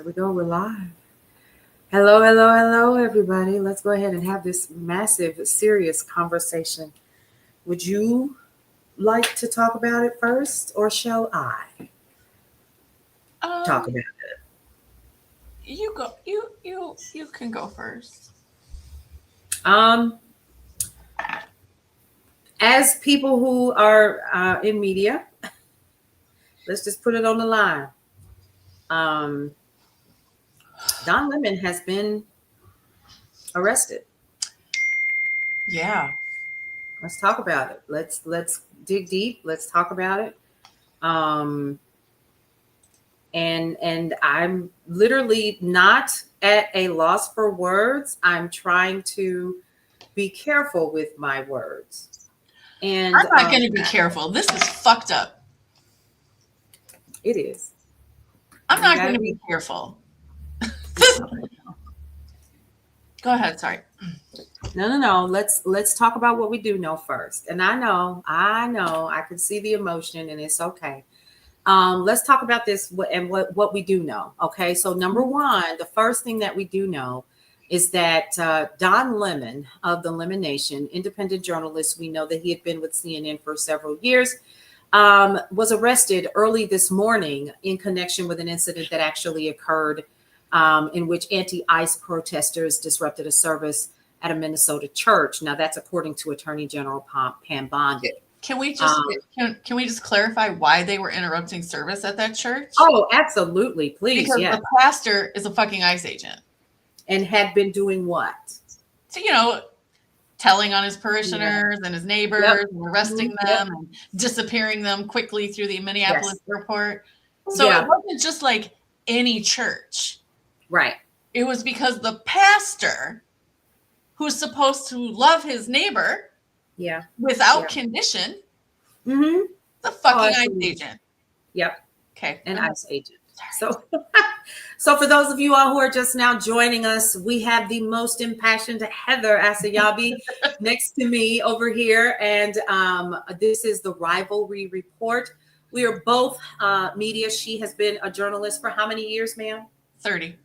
There we go. We're live. Hello, hello, hello, everybody. Let's go ahead and have this massive, serious conversation. Would you like to talk about it first, or shall I talk about it? You go. You can go first. As people who are in media, let's just put it on the line. Don Lemon has been arrested. Yeah. Let's talk about it. Let's dig deep. Let's talk about it. And I'm literally not at a loss for words. I'm trying to be careful with my words. And I'm not going to be careful. This is fucked up. It is. I'm not going to be careful. Go ahead. Sorry. No. Let's talk about what we do know first. And I know, I can see the emotion, and it's okay. Let's talk about this and what we do know. Okay, so number one, the first thing that we do know is that Don Lemon of the Lemon Nation, independent journalist, we know that he had been with CNN for several years, was arrested early this morning in connection with an incident that actually occurred in which anti-ICE protesters disrupted a service at a Minnesota church. Now, that's according to Attorney General Pam Bondi. Can we just clarify why they were interrupting service at that church? Oh, absolutely, please. Because the pastor is a fucking ICE agent, and had been doing what? So telling on his parishioners and his neighbors, and arresting them and disappearing them quickly through the Minneapolis airport. So it wasn't just like any church, right? It was because the pastor, who's supposed to love his neighbor. Yeah. Without condition. Mm-hmm. The fucking ICE agent. Yep. Okay. An ICE agent. So for those of you all who are just now joining us, we have the most impassioned Heather Asayabi next to me over here. And this is the Rivalry Report. We are both media. She has been a journalist for how many years, ma'am? 30.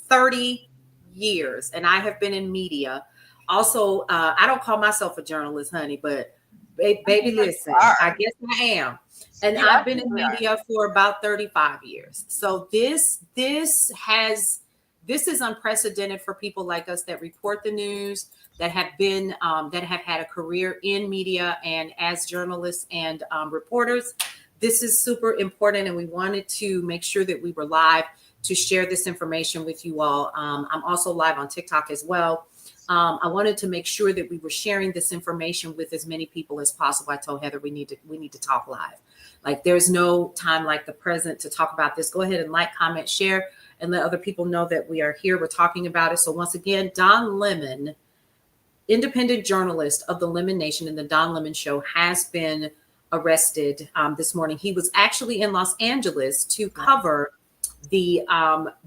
30 years. And I have been in media. Also, I don't call myself a journalist, honey, but baby, listen, I guess I am. And I've been in media for about 35 years. So this is unprecedented for people like us that report the news, that have been that have had a career in media and as journalists and reporters. This is super important, and we wanted to make sure that we were live to share this information with you all. I'm also live on TikTok as well. I wanted to make sure that we were sharing this information with as many people as possible. I told Heather we need to talk live. Like, there's no time like the present to talk about this. Go ahead and like, comment, share, and let other people know that we are here. We're talking about it. So once again, Don Lemon, independent journalist of the Lemon Nation and the Don Lemon Show, has been arrested this morning. He was actually in Los Angeles to cover the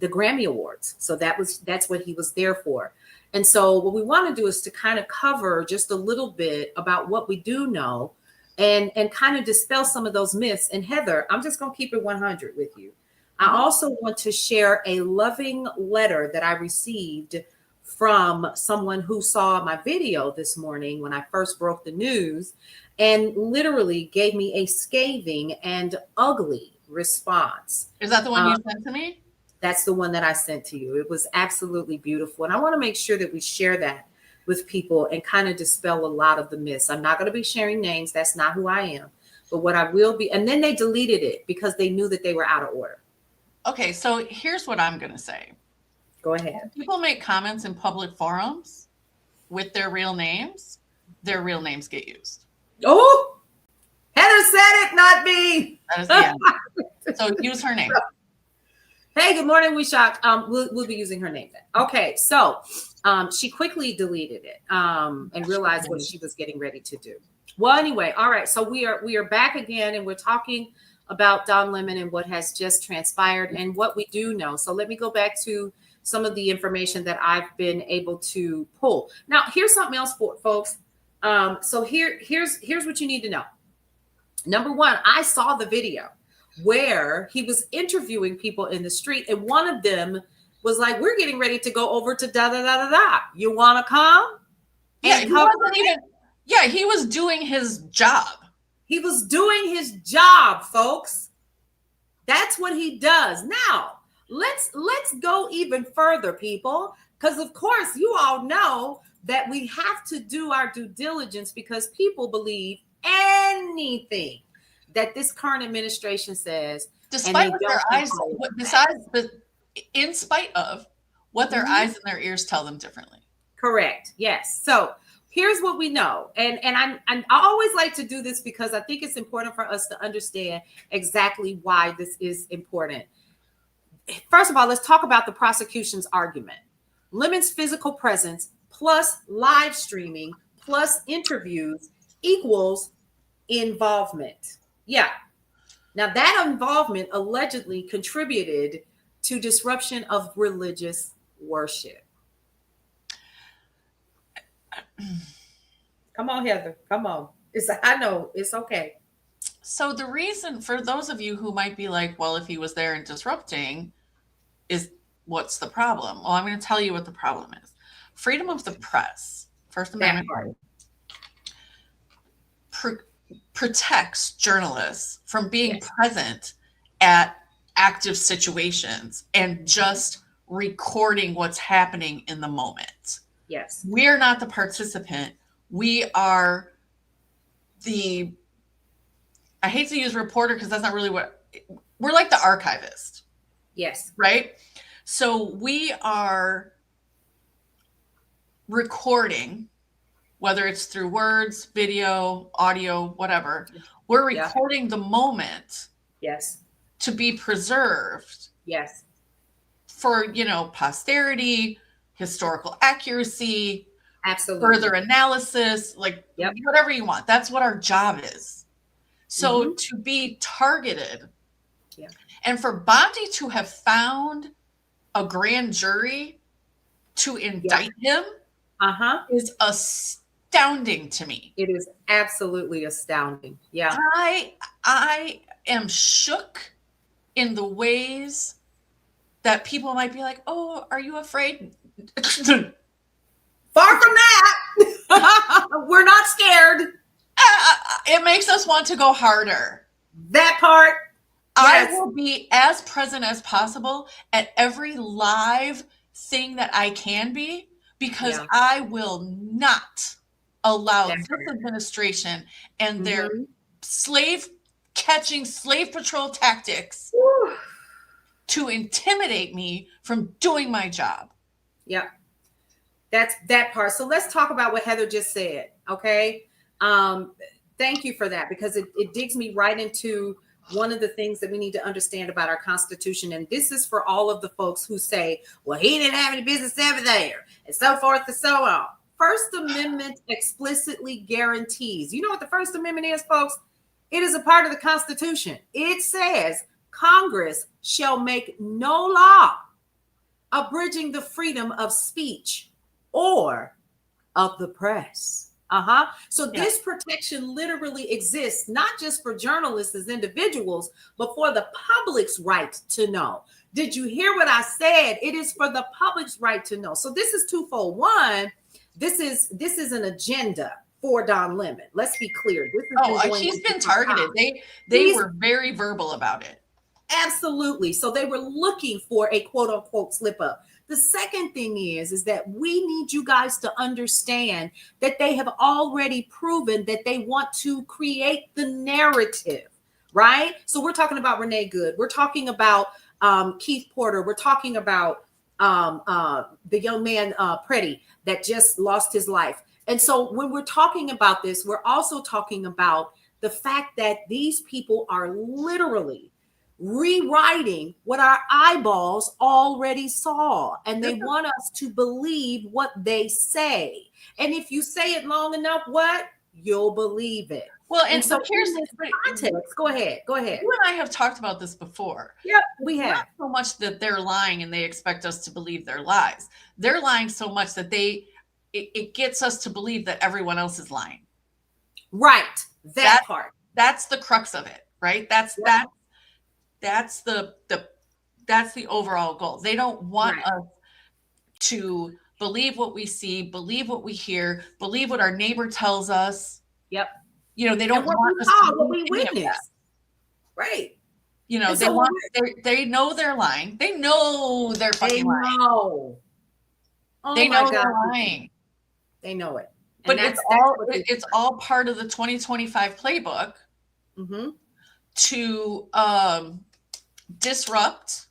Grammy Awards. So that's what he was there for. And so what we want to do is to kind of cover just a little bit about what we do know and kind of dispel some of those myths. And Heather, I'm just going to keep it 100 with you. I also want to share a loving letter that I received from someone who saw my video this morning when I first broke the news and literally gave me a scathing and ugly response. Is that the one you sent to me? That's the one that I sent to you. It was absolutely beautiful. And I want to make sure that we share that with people and kind of dispel a lot of the myths. I'm not going to be sharing names. That's not who I am. But what I will be, and then they deleted it because they knew that they were out of order. Okay, so here's what I'm going to say. Go ahead. When people make comments in public forums with their real names get used. Oh, Heather said it, not me. That is the end. So use her name. Hey, good morning, Wishak. We'll be using her name then. Okay, so she quickly deleted it and realized what she was getting ready to do. Well, anyway, all right. So we are back again, and we're talking about Don Lemon and what has just transpired and what we do know. So let me go back to some of the information that I've been able to pull. Now, here's something else, for folks. So here's what you need to know. Number one, I saw the video. where he was interviewing people in the street, and one of them was like, "We're getting ready to go over to da da da da da. You want to come?" Yeah, he wasn't even. Yeah, he was doing his job. He was doing his job, folks. That's what he does. Now, let's go even further, people, because of course you all know that we have to do our due diligence because people believe anything that this current administration says, despite what their eyes, in spite of what their eyes and their ears tell them differently. Correct. Yes. So here's what we know, and I always like to do this because I think it's important for us to understand exactly why this is important. First of all, let's talk about the prosecution's argument. Lemon's physical presence plus live streaming plus interviews equals involvement. Yeah. Now that involvement allegedly contributed to disruption of religious worship. Come on, Heather. Come on. I know it's okay. So the reason, for those of you who might be like, well, if he was there and disrupting, is what's the problem? Well, I'm going to tell you what the problem is. Freedom of the press, First Amendment, protects journalists from being present at active situations and just recording what's happening in the moment. Yes. We're not the participant. We are the, I hate to use reporter because that's not really what, we're like the archivist. Yes. Right? So we are recording, whether it's through words, video, audio, whatever. We're recording the moment. Yes. To be preserved. Yes. For, posterity, historical accuracy, absolutely, further analysis, like whatever you want. That's what our job is. So to be targeted and for Bondi to have found a grand jury to indict him is astounding to me. It is absolutely astounding. Yeah. I am shook in the ways that people might be like, oh, are you afraid? Far from that. We're not scared. It makes us want to go harder. That part. Yes. I will be as present as possible at every live thing that I can be, because I will not allow this administration and their slave patrol tactics to intimidate me from doing my job. Yeah. That's that part. So let's talk about what Heather just said. Okay. Thank you for that, because it digs me right into one of the things that we need to understand about our Constitution. And this is for all of the folks who say, well, he didn't have any business over there, and so forth and so on. First Amendment explicitly guarantees. You know what the First Amendment is, folks? It is a part of the Constitution. It says Congress shall make no law abridging the freedom of speech or of the press. So this protection literally exists, not just for journalists as individuals, but for the public's right to know. Did you hear what I said? It is for the public's right to know. So this is twofold. One, this is an agenda for Don Lemon. Let's be clear. He's been targeted. They were very verbal about it. Absolutely. So they were looking for a quote unquote slip up. The second thing is that we need you guys to understand that they have already proven that they want to create the narrative, right? So we're talking about Renee Good. We're talking about Keith Porter. We're talking about the young man, Pretty, that just lost his life. And so when we're talking about this, we're also talking about the fact that these people are literally rewriting what our eyeballs already saw, and they want us to believe what they say. And if you say it long enough, you'll believe it. Well, and so here's the context. Go ahead. You and I have talked about this before. Yep, we have. Not so much that they're lying and they expect us to believe their lies. They're lying so much that it gets us to believe that everyone else is lying. Right. That part. That's the crux of it, right? that's the overall goal. They don't want us to believe what we see, believe what we hear, believe what our neighbor tells us. Yep. You know, they don't what want we us to saw, what believe we any of that. witnessed. Right. You know, And they so want they know they're lying. They know they're fucking lying. Oh They my know God. they're lying. They know it. And but it's all part of the 2025 playbook to disrupt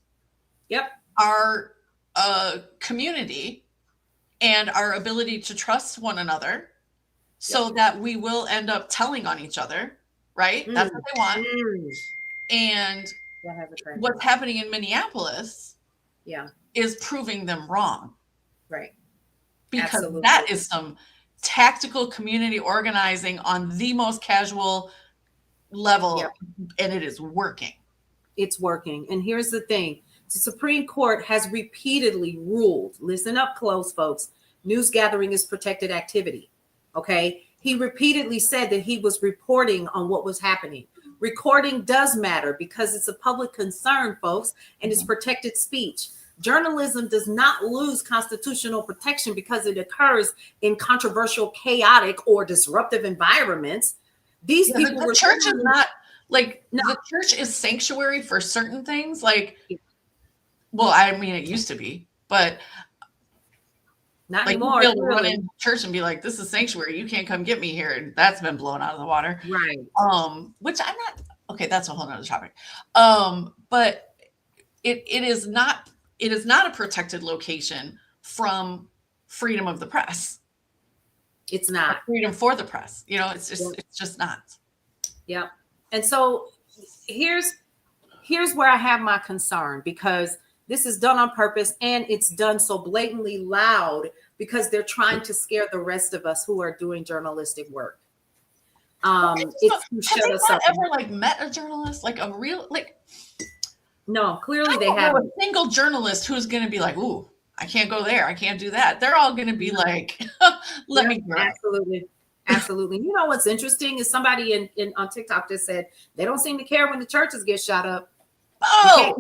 our community and our ability to trust one another, so that we will end up telling on each other, right? That's what they want. And what's happening in Minneapolis is proving them wrong. Right. Because Absolutely. that is some tactical community organizing on the most casual level, and it is working. It's working. And here's the thing. The Supreme Court has repeatedly ruled, listen up close, folks, news gathering is protected activity. Okay. He repeatedly said that he was reporting on what was happening. Recording does matter because it's a public concern, folks, and it's protected speech. Journalism does not lose constitutional protection because it occurs in controversial, chaotic, or disruptive environments. These people the church is not like the church is sanctuary for certain things. Like, well, I mean, it used to be, but not like anymore. You'll be able to run into church and be like, "This is sanctuary. You can't come get me here." And that's been blown out of the water, right? Which I'm not. Okay, that's a whole nother topic. But it is not. It is not a protected location from freedom of the press. It's not freedom for the press. You know, it's just not. Yeah. And so here's where I have my concern, because this is done on purpose and it's done so blatantly loud because they're trying to scare the rest of us who are doing journalistic work. It's to shut us up. Ever like met a journalist, like a real No, clearly they haven't. A single journalist who's going to be like, "Ooh, I can't go there. I can't do that." They're all going to be like, "Let me grow." Absolutely. You know what's interesting is somebody on TikTok just said they don't seem to care when the churches get shot up. Oh,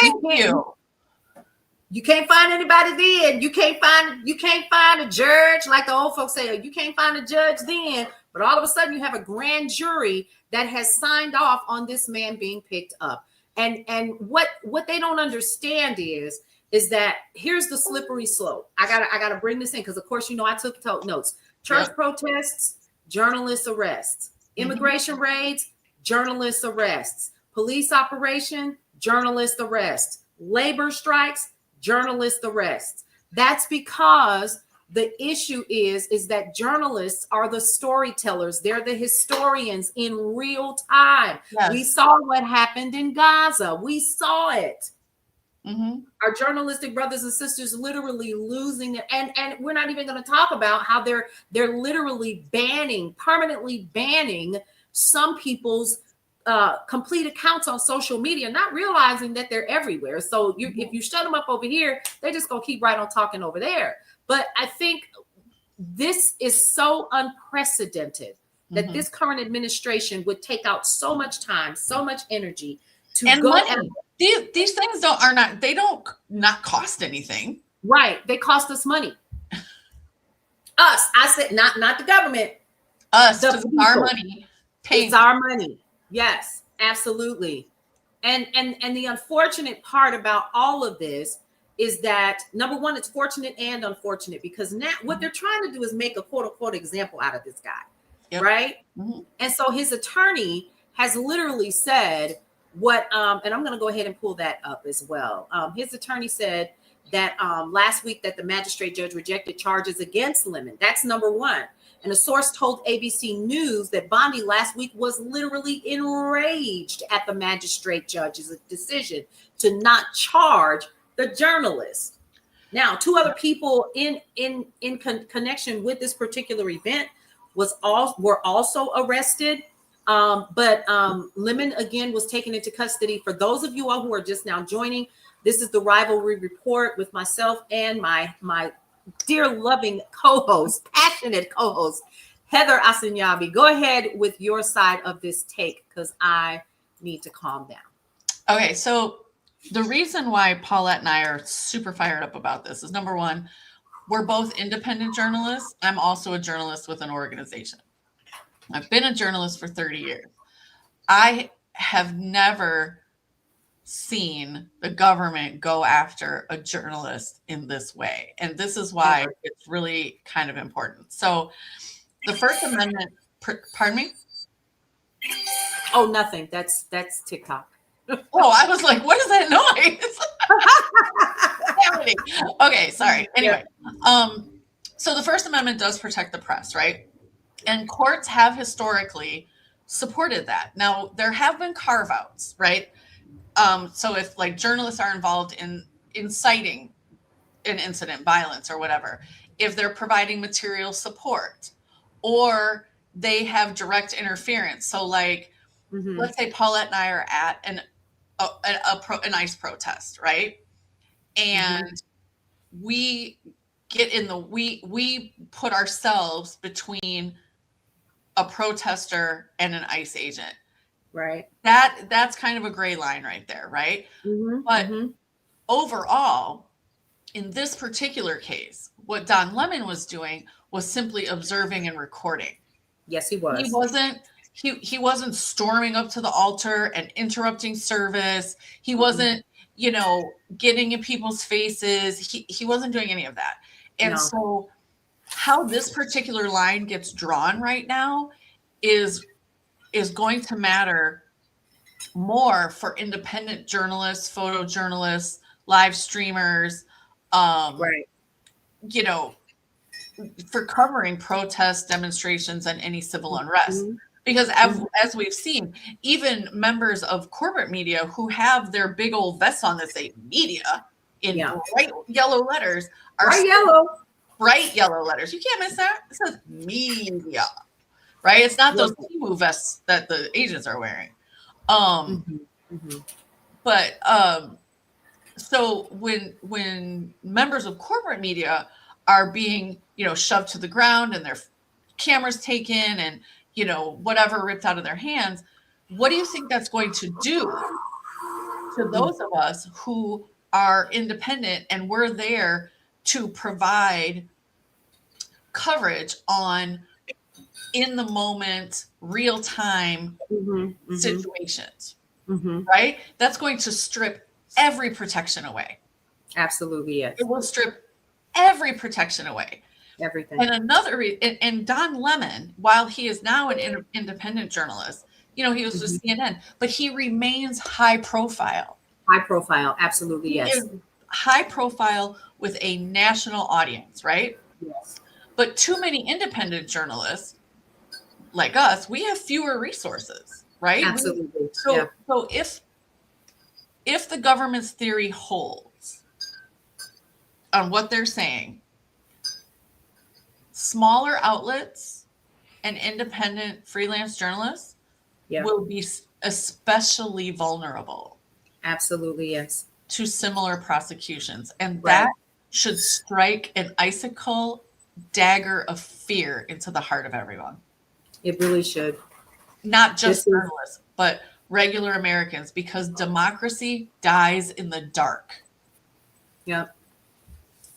thank you. You can't find anybody then. You can't find a judge, like the old folks say. You can't find a judge then. But all of a sudden, you have a grand jury that has signed off on this man being picked up. And what they don't understand is that here's the slippery slope. I gotta bring this in because, of course, you know I took notes. Church protests, journalist arrests. Immigration raids, journalist arrests. Police operation, journalist arrests. Labor strikes, journalist arrests. That's because the issue is that journalists are the storytellers. They're the historians in real time. Yes. We saw what happened in Gaza. We saw it. Our journalistic brothers and sisters literally losing it. And we're not even going to talk about how they're literally permanently banning some people's complete accounts on social media, not realizing that they're everywhere. So if you shut them up over here, they just gonna keep right on talking over there. But I think this is so unprecedented that this current administration would take out so much time, so much energy to go. Money. These things don't cost anything. Right. They cost us money. Us. I said not the government. Us. It's our money. It's our money. Yes, absolutely. And the unfortunate part about all of this is that, number one, it's fortunate and unfortunate, because now what they're trying to do is make a quote unquote example out of this guy. Right. And so his attorney has literally said what, and I'm going to go ahead and pull that up as well. His attorney said that last week that the magistrate judge rejected charges against Lemon. That's number one. And a source told ABC News that Bondi last week was literally enraged at the magistrate judge's decision to not charge the journalist. Now, two other people in connection with this particular event were also arrested. But Lemon again was taken into custody. For those of you all who are just now joining, this is the Rivalry Report with myself and my dear loving co-host, passionate co-host, Heather Asanyabi. Go ahead with your side of this take, because I need to calm down. Okay, so the reason why Paulette and I are super fired up about this is, number one, we're both independent journalists. I'm also a journalist with an organization. I've been a journalist for 30 years. I have never seen the government go after a journalist in this way. And this is why it's really kind of important. So the First Amendment, pardon me? Oh, nothing. That's TikTok. Oh, I was like, what is that noise? Okay, sorry. Anyway, so the First Amendment does protect the press, right? And courts have historically supported that. Now, there have been carve-outs, right? So if like journalists are involved in inciting an incident, violence or whatever, if they're providing material support or they have direct interference. So like, let's say Paulette and I are at an ICE protest, right? And we get in the, we put ourselves between a protester and an ICE agent. Right. That's kind of a gray line right there, right? But overall, in this particular case, what Don Lemon was doing was simply observing and recording. Yes, he was. He wasn't storming up to the altar and interrupting service. He wasn't, you know, getting in people's faces. He wasn't doing any of that. And so how this particular line gets drawn right now is going to matter more for independent journalists, photojournalists, live streamers, you know, for covering protests, demonstrations, and any civil unrest. Because as we've seen, even members of corporate media who have their big old vests on that say media in bright yellow letters are bright yellow letters. You can't miss that. It says media, right? It's not those Timu vests that the agents are wearing. But so when members of corporate media are being, you know, shoved to the ground and their cameras taken and, you know, whatever ripped out of their hands, what do you think that's going to do to those of us who are independent and we're there to provide coverage on in the moment, real time situations, right? That's going to strip every protection away. Absolutely, yes. It will strip every protection away. Everything. And another, and Don Lemon, while he is now an independent journalist, you know, he was with CNN, but he remains high profile. High profile, absolutely, yes. He is high profile with a national audience, right? Yes. But too many independent journalists like us, we have fewer resources, right? Absolutely. So if the government's theory holds on what they're saying, smaller outlets and independent freelance journalists will be especially vulnerable. Absolutely, yes. To similar prosecutions. And that should strike an icicle dagger of fear into the heart of everyone. It really should. Not just journalists, but regular Americans, because democracy dies in the dark. Yep.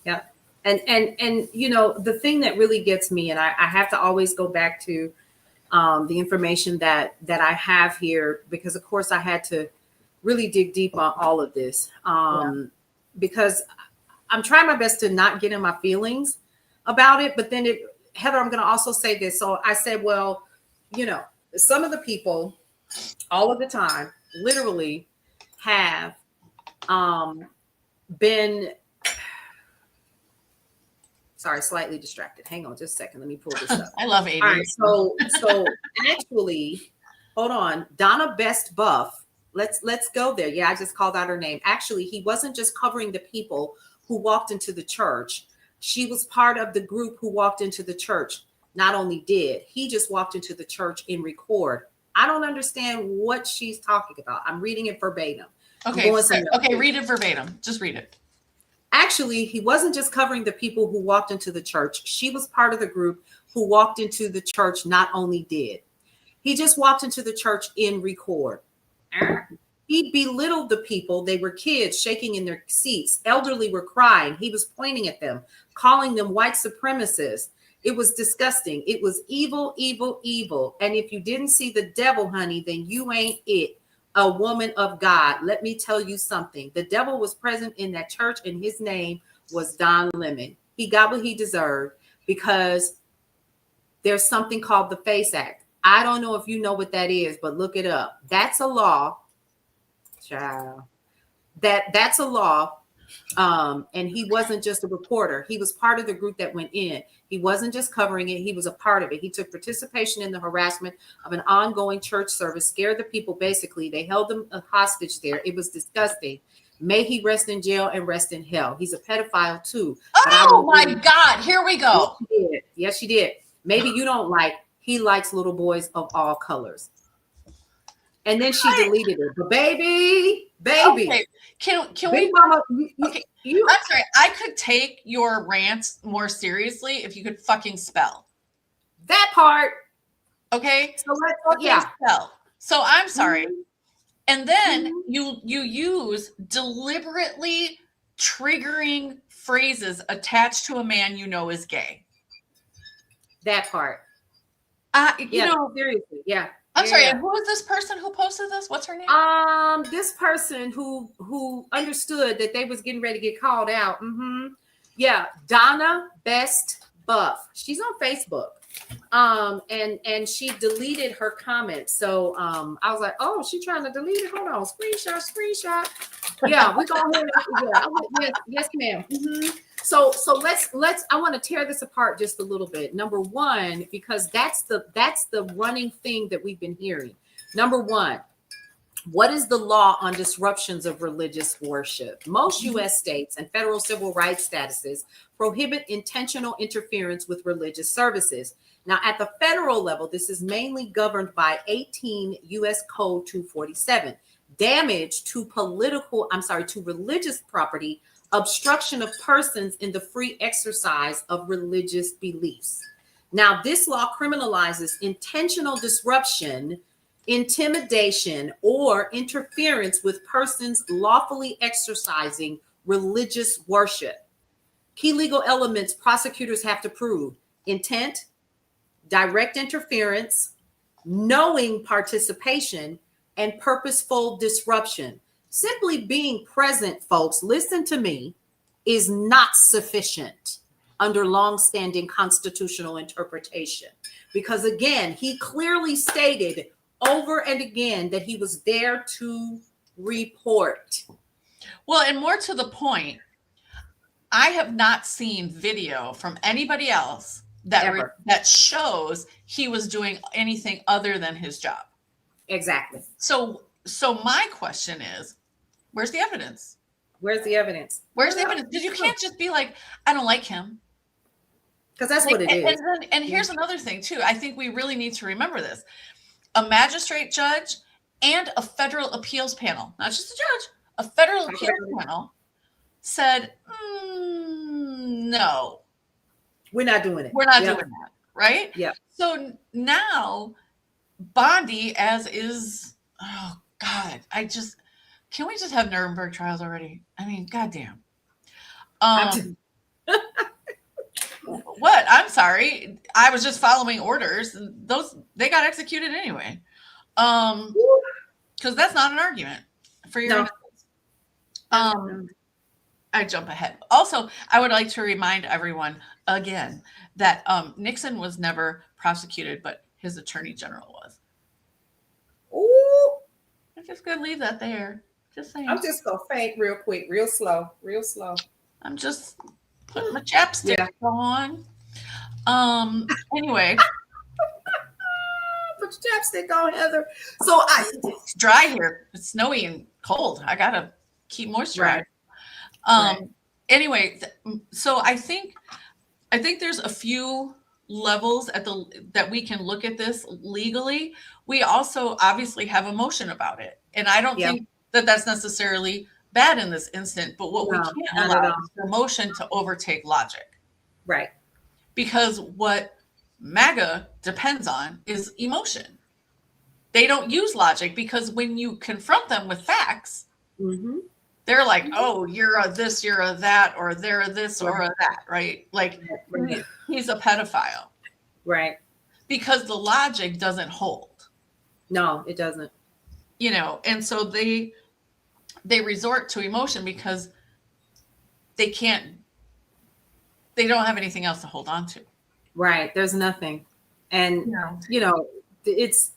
Yep. And you know, the thing that really gets me, and I have to always go back to the information that I have here, because of course I had to really dig deep on all of this, because I'm trying my best to not get in my feelings about it. But then Heather, I'm going to also say this. So I said, well, you know, some of the people all of the time literally have been, sorry, slightly distracted. Hang on just a second. Let me pull this up. I love 80s. All right, so actually, hold on. Donna Best Buff. Let's go there. Yeah, I just called out her name. Actually, he wasn't just covering the people who walked into the church. She was part of the group who walked into the church. Not only did he just walked into the church in record. I don't understand what she's talking about. I'm reading it verbatim. Okay, read it verbatim. Just read it. Actually, he wasn't just covering the people who walked into the church. She was part of the group who walked into the church. Not only did he just walked into the church in record. He belittled the people. They were kids shaking in their seats. Elderly were crying. He was pointing at them, calling them white supremacists. It was disgusting. It was evil, evil, evil. And if you didn't see the devil, honey, then you ain't it. A woman of God. Let me tell you something. The devil was present in that church, and his name was Don Lemon. He got what he deserved because there's something called the FACE Act. I don't know if you know what that is, but look it up. That's a law, child. That's a law. And he wasn't just a reporter. He was part of the group that went in. He wasn't just covering it. He was a part of it. He took participation in the harassment of an ongoing church service, scared the people. Basically, they held them hostage there. It was disgusting. May he rest in jail and rest in hell. He's a pedophile too. Oh my God. Here we go. Yes, she did. Yes, she did. Maybe you don't like, he likes little boys of all colors. And then she deleted it. But baby. Okay. Can we? Mama, I'm sorry. I could take your rants more seriously if you could fucking spell. That part. Okay. So let's spell. So I'm sorry. Mm-hmm. And then you use deliberately triggering phrases attached to a man you know is gay. That part. You know, seriously. Yeah. I'm sorry. And who is this person who posted this? What's her name? This person who understood that they was getting ready to get called out. Mm-hmm. Yeah, Donna Best Buff. She's on Facebook. And she deleted her comments. So I was like, oh, she trying to delete it. Hold on, screenshot. Yeah, we go ahead. Yes, ma'am. Mm-hmm. So let's I want to tear this apart just a little bit. Number one, because that's the running thing that we've been hearing. Number one, what is the law on disruptions of religious worship? Most U.S. states and federal civil rights statuses prohibit intentional interference with religious services. Now, at the federal level, this is mainly governed by 18 U.S. Code 247. Damage to religious property, obstruction of persons in the free exercise of religious beliefs. Now, this law criminalizes intentional disruption, intimidation, or interference with persons lawfully exercising religious worship. Key legal elements prosecutors have to prove: intent, direct interference, knowing participation, and purposeful disruption. Simply being present, folks, listen to me, is not sufficient under longstanding constitutional interpretation. Because again, he clearly stated over and again that he was there to report. Well, and more to the point, I have not seen video from anybody else that shows he was doing anything other than his job. Exactly. So my question is, where's the evidence? Where's the evidence? Where's the evidence? Because you can't just be like, I don't like him. Because that's what it is. And here's another thing too. I think we really need to remember this. A magistrate judge and a federal appeals panel, not just a judge, a federal appeals panel said, no. We're not doing it. We're not doing that, right? Yeah. So now Bondi, as is, oh God, can we just have Nuremberg trials already? I mean, goddamn. What? I'm sorry. I was just following orders. They got executed anyway. Because that's not an argument for your I jump ahead. Also, I would like to remind everyone again that Nixon was never prosecuted, but his attorney general was. Ooh. I'm just gonna leave that there. Just saying. I'm just gonna faint real quick, real slow. I'm just putting my chapstick on. Anyway. Put your chapstick on, Heather. So it's dry here. It's snowy and cold. I gotta keep moisturized. Right. Anyway, so I think there's a few levels that we can look at this legally. We also obviously have emotion about it, and I don't think that that's necessarily bad in this instant. But what we can't allow is emotion to overtake logic, right? Because what MAGA depends on is emotion. They don't use logic because when you confront them with facts, Mm-hmm. they're like, oh, you're a this, you're a that, or they're a this or a that, right? Like Right. he's a pedophile. Right. Because the logic doesn't hold. No, it doesn't. And so they resort to emotion because they don't have anything else to hold on to. Right. There's nothing. And, Yeah. It's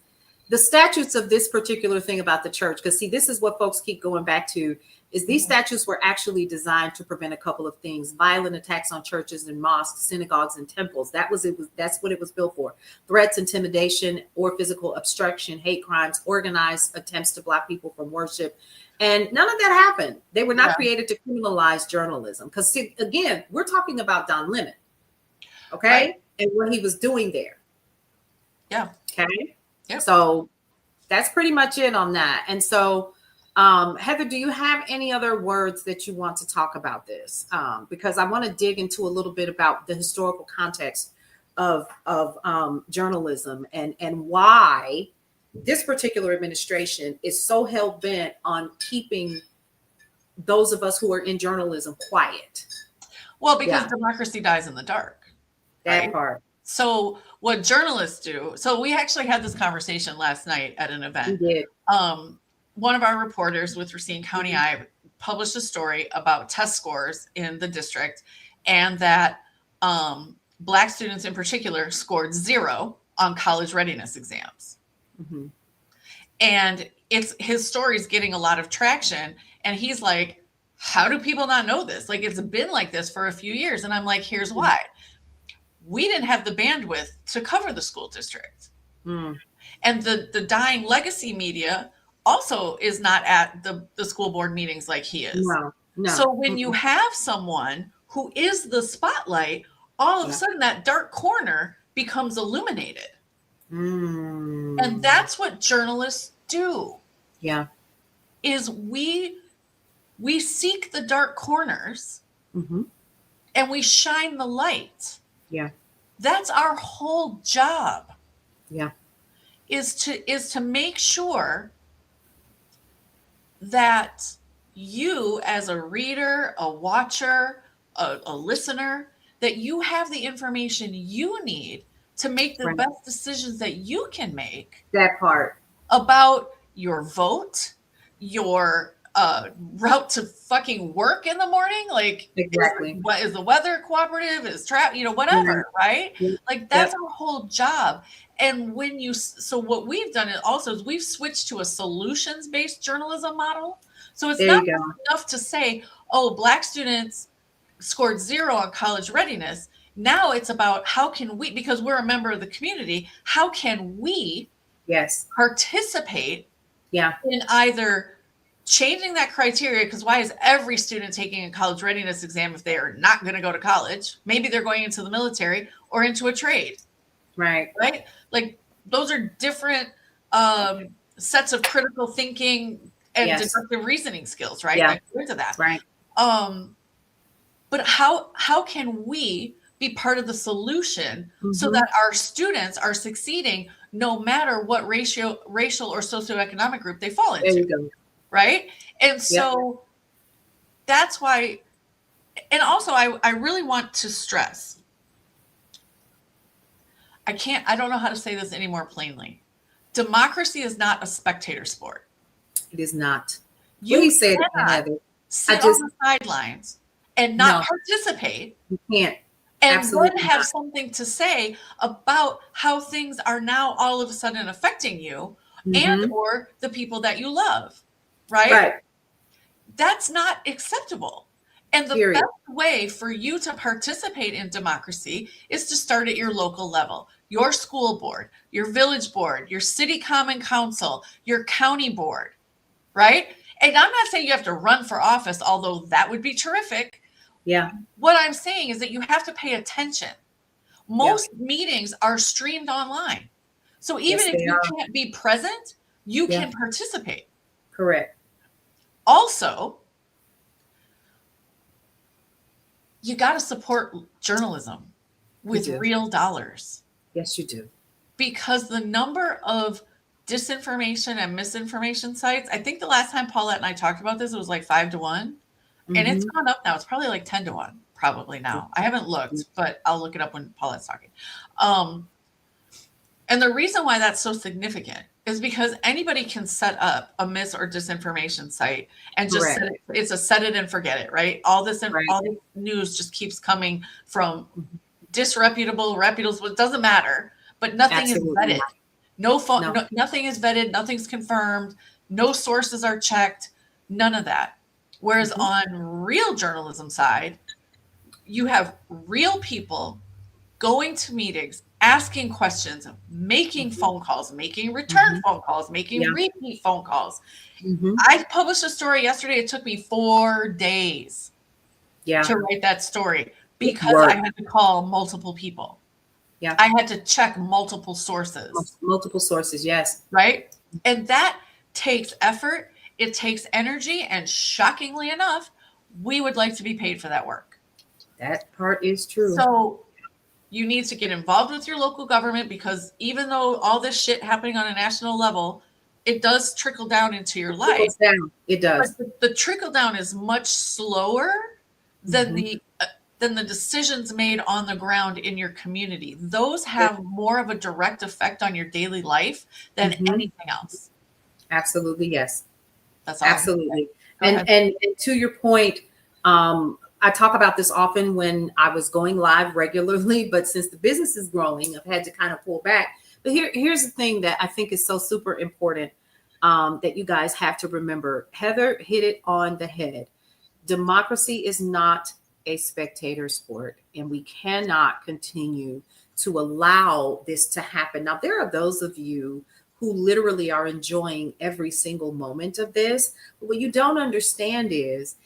the statutes of this particular thing about the church. Because see, this is what folks keep going back to, is these statutes were actually designed to prevent a couple of things: violent attacks on churches and mosques, synagogues, and temples. That's what it was built for. Threats, intimidation, or physical obstruction, hate crimes, organized attempts to block people from worship. And none of that happened. They were not created to criminalize journalism. Because again, we're talking about Don Lemon. Okay. Right. And what he was doing there. Yeah. Okay. Yep. So that's pretty much it on that. And so, Heather, do you have any other words that you want to talk about this? Because I want to dig into a little bit about the historical context of journalism and why this particular administration is so hell bent on keeping those of us who are in journalism quiet. Well, because democracy dies in the dark. That part. So what journalists do, so we actually had this conversation last night at an event. We did. One of our reporters with Racine County Eye published a story about test scores in the district, and that Black students in particular scored 0 on college readiness exams. Mm-hmm. And his story's getting a lot of traction. And he's like, how do people not know this? Like, it's been like this for a few years. And I'm like, here's why. We didn't have the bandwidth to cover the school district. And the dying legacy media also is not at the school board meetings like he is. No. So when you have someone who is the spotlight, all of a sudden that dark corner becomes illuminated. And that's what journalists do. Yeah. Is we seek the dark corners and we shine the light. Yeah. That's our whole job. Yeah. Is to make sure that you, as a reader, a watcher, a listener, that you have the information you need to make the best decisions that you can make. That part. About your vote, your route to fucking work in the morning. Like, exactly. What is the weather cooperative? Is whatever, right? Like, that's our whole job. And so what we've done is we've switched to a solutions-based journalism model. So it's not enough to say, oh, Black students scored 0 on college readiness. Now it's about how can we, because we're a member of the community, how can we participate in either changing that criteria? Because why is every student taking a college readiness exam if they are not going to go to college? Maybe they're going into the military or into a trade. Right. Like, those are different sets of critical thinking and deductive reasoning skills, right? Yeah. Like, into that. Right. But how can we be part of the solution so that our students are succeeding no matter what racial or socioeconomic group they fall into? There you go. Right. And so that's why, and also I really want to stress, I don't know how to say this any more plainly. Democracy is not a spectator sport. It is not. You cannot sit on the sidelines and not participate. You can't. And Absolutely then have something to say about how things are now all of a sudden affecting you and or the people that you love. Right? That's not acceptable. And the best way for you to participate in democracy is to start at your local level, your school board, your village board, your city common council, your county board, right? And I'm not saying you have to run for office, although that would be terrific. Yeah. What I'm saying is that you have to pay attention. Most meetings are streamed online. So even if you can't be present, you can participate. Correct. Also, you got to support journalism with real dollars. Yes, you do. Because the number of disinformation and misinformation sites. I think the last time Paulette and I talked about this, it was like 5-1. And it's gone up now. It's probably like 10-1, probably now. I haven't looked, but I'll look it up when Paulette's talking. And the reason why that's so significant is because anybody can set up a mis or disinformation site and just set it, it's a set it and forget it, right? All this news just keeps coming from disreputable, reputable, it doesn't matter, but nothing is vetted. Nothing is vetted, nothing's confirmed, no sources are checked, none of that. Whereas on real journalism side, you have real people going to meetings, asking questions, making phone calls, making return phone calls, making repeat phone calls. I published a story yesterday. It took me 4 days to write that story because I had to call multiple people. Yeah. I had to check multiple sources. Multiple sources, yes. Right? And that takes effort. It takes energy. And shockingly enough, we would like to be paid for that work. That part is true. So you need to get involved with your local government, because even though all this shit happening on a national level, it does trickle down into your life. It does. But the trickle down is much slower than the decisions made on the ground in your community. Those have more of a direct effect on your daily life than anything else. Absolutely, yes. That's all. Absolutely. And to your point, I talk about this often when I was going live regularly, but since the business is growing, I've had to kind of pull back. But here's the thing that I think is so super important that you guys have to remember. Heather hit it on the head. Democracy is not a spectator sport, and we cannot continue to allow this to happen. Now, there are those of you who literally are enjoying every single moment of this. But what you don't understand is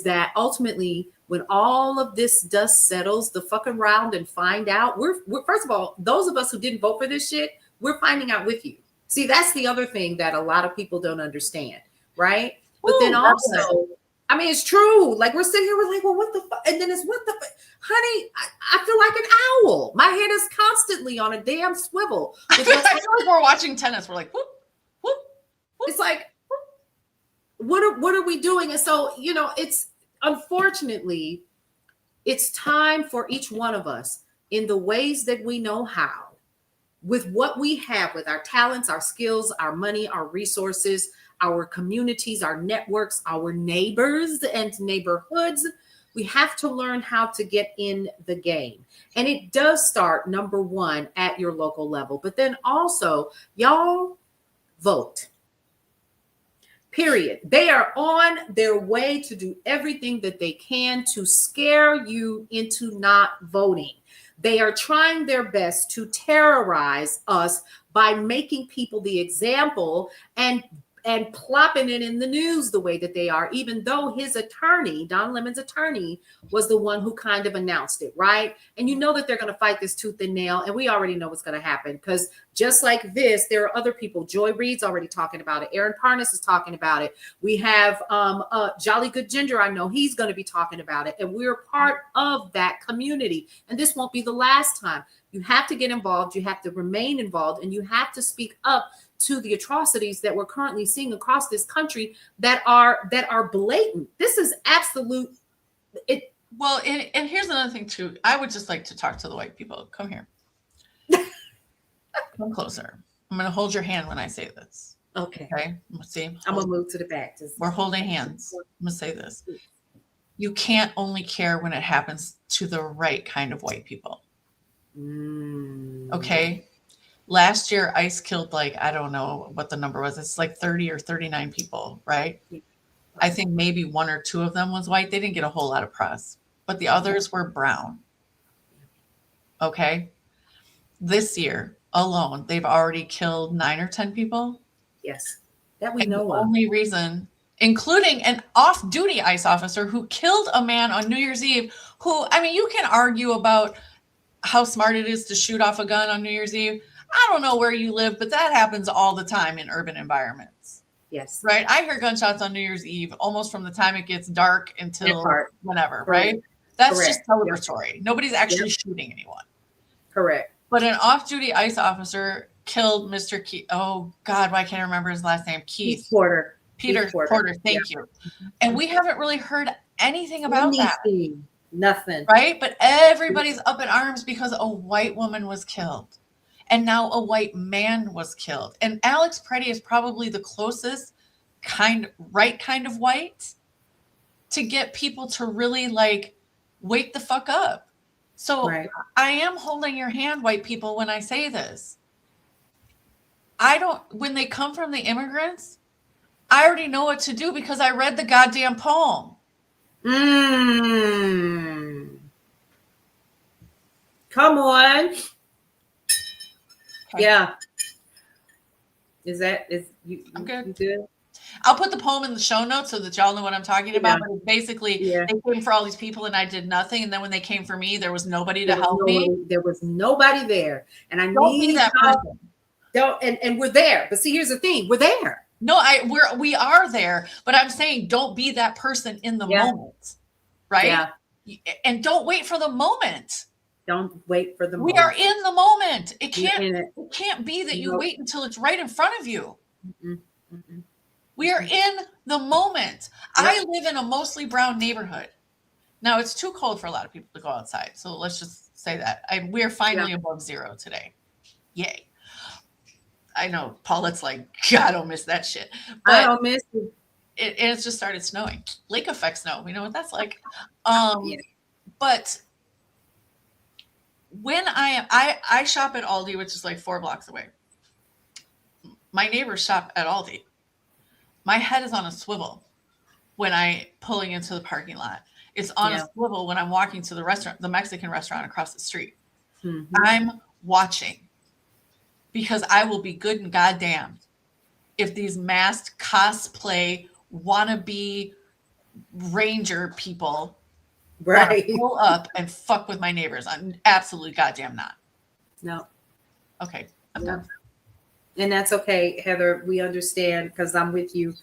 that ultimately, when all of this dust settles, the fuck around and find out, we're first of all, those of us who didn't vote for this shit, we're finding out with you. See, that's the other thing that a lot of people don't understand, right? But then also, I mean, it's true. Like, we're sitting here, we're like, well, what the fuck? And then it's what the fuck? Honey, I feel like an owl. My head is constantly on a damn swivel. I feel like we're watching tennis. We're like, whoop, whoop, whoop. It's like, what are we doing? And so, it's unfortunately, it's time for each one of us, in the ways that we know how, with what we have, with our talents, our skills, our money, our resources, our communities, our networks, our neighbors and neighborhoods. We have to learn how to get in the game. And it does start, number one, at your local level. But then also, y'all vote. Period. They are on their way to do everything that they can to scare you into not voting. They are trying their best to terrorize us by making people the example and plopping it in the news the way that they are, even though his attorney, Don Lemon's attorney, was the one who kind of announced it, right? And you know that they're going to fight this tooth and nail, and we already know what's going to happen, because just like this, there are other people. Joy Reid's already talking about it. Aaron Parnas is talking about it. We have Jolly Good Ginger. I know he's going to be talking about it, and we're part of that community. And this won't be the last time. You have to get involved. You have to remain involved, and you have to speak up to the atrocities that we're currently seeing across this country that are blatant. This is absolute. Well, and here's another thing too. I would just like to talk to the white people. Come here. Come closer. I'm going to hold your hand when I say this. Okay. Let's see. I'm going to move to the back. We're holding hands. I'm going to say this. You can't only care when it happens to the right kind of white people. Okay. Last year, ICE killed, like, I don't know what the number was. It's like 30 or 39 people, right? I think maybe 1 or 2 of them was white. They didn't get a whole lot of press, but the others were brown. Okay. This year alone, they've already killed 9 or 10 people. Yes. That we know of. The only reason, including an off-duty ICE officer who killed a man on New Year's Eve, who, I mean, you can argue about how smart it is to shoot off a gun on New Year's Eve. I don't know where you live, but that happens all the time in urban environments. Yes. Right. I hear gunshots on New Year's Eve almost from the time it gets dark until whenever. Right. That's just celebratory. Nobody's actually shooting anyone. Correct. But an off-duty ICE officer killed Mr. Keith. Oh God, why can't I remember his last name? Keith Porter. Peter Porter. Thank you. And we haven't really heard anything about that. Nothing. Right? But everybody's up in arms because a white woman was killed. And now a white man was killed. And Alex Preddy is probably the closest right kind of white to get people to really like wake the fuck up. So I am holding your hand, white people, when I say this. When they come from the immigrants, I already know what to do because I read the goddamn poem. Come on. Okay. Yeah. I'm good. You good? I'll put the poem in the show notes so that y'all know what I'm talking about. But basically, they came for all these people and I did nothing. And then when they came for me, there was nobody to help me. There was nobody there. And I don't need that person. And we're there. But see, here's the thing. We're there. No, we are there. But I'm saying don't be that person in the moment. Right? Yeah. And don't wait for the moment. Don't wait for the moment. We are in the moment. It can't be that you wait until it's right in front of you. We are in the moment. I live in a mostly brown neighborhood. Now it's too cold for a lot of people to go outside. So let's just say that. We're finally above zero today. Yay. I know Paulette's like, God, I don't miss that shit. But I don't miss it. It's just started snowing. Lake effect snow. We know what that's like. But when I shop at Aldi, which is like 4 blocks away. My neighbors shop at Aldi. My head is on a swivel when pulling into the parking lot. It's on a swivel when I'm walking to the restaurant, the Mexican restaurant across the street. I'm watching because I will be good and goddamn if these masked cosplay wannabe ranger people pull up and fuck with my neighbors. I'm absolutely goddamn not. No. Okay, I'm done. And that's okay, Heather. We understand because I'm with you.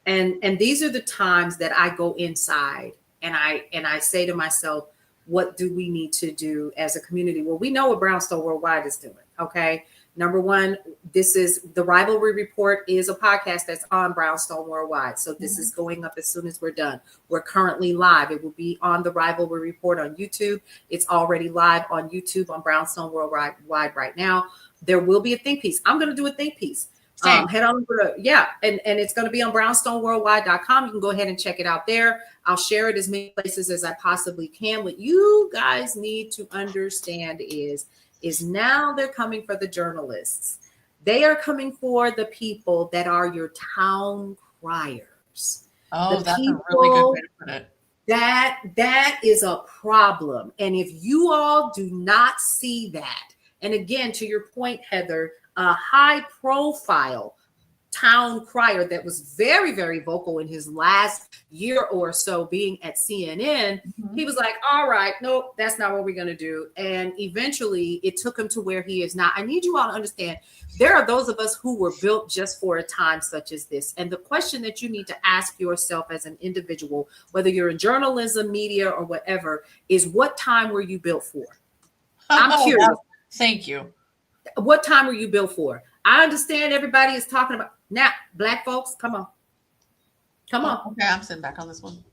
And these are the times that I go inside and I say to myself, what do we need to do as a community? Well, we know what Brownstone Worldwide is doing. Okay. Number one, this is the Rivalry Report is a podcast that's on Brownstone Worldwide. So this is going up as soon as we're done. We're currently live. It will be on the Rivalry Report on YouTube. It's already live on YouTube on Brownstone Worldwide right now. There will be a think piece. I'm going to do a think piece. Head on over to, and it's going to be on brownstoneworldwide.com. You can go ahead and check it out there. I'll share it as many places as I possibly can. What you guys need to understand is now they're coming for the journalists. They are coming for the people that are your town criers. Oh, that's a really good way to put it. That is a problem. And if you all do not see that, and again, to your point, Heather, a high profile town crier that was very, very vocal in his last year or so being at CNN, he was like, all right, nope, that's not what we're going to do. And eventually it took him to where he is now. I need you all to understand, there are those of us who were built just for a time such as this. And the question that you need to ask yourself as an individual, whether you're in journalism, media, or whatever, is what time were you built for? I'm curious. Thank you. What time were you built for? I understand everybody is talking about now, Black folks, come on. Come on. Okay, I'm sitting back on this one.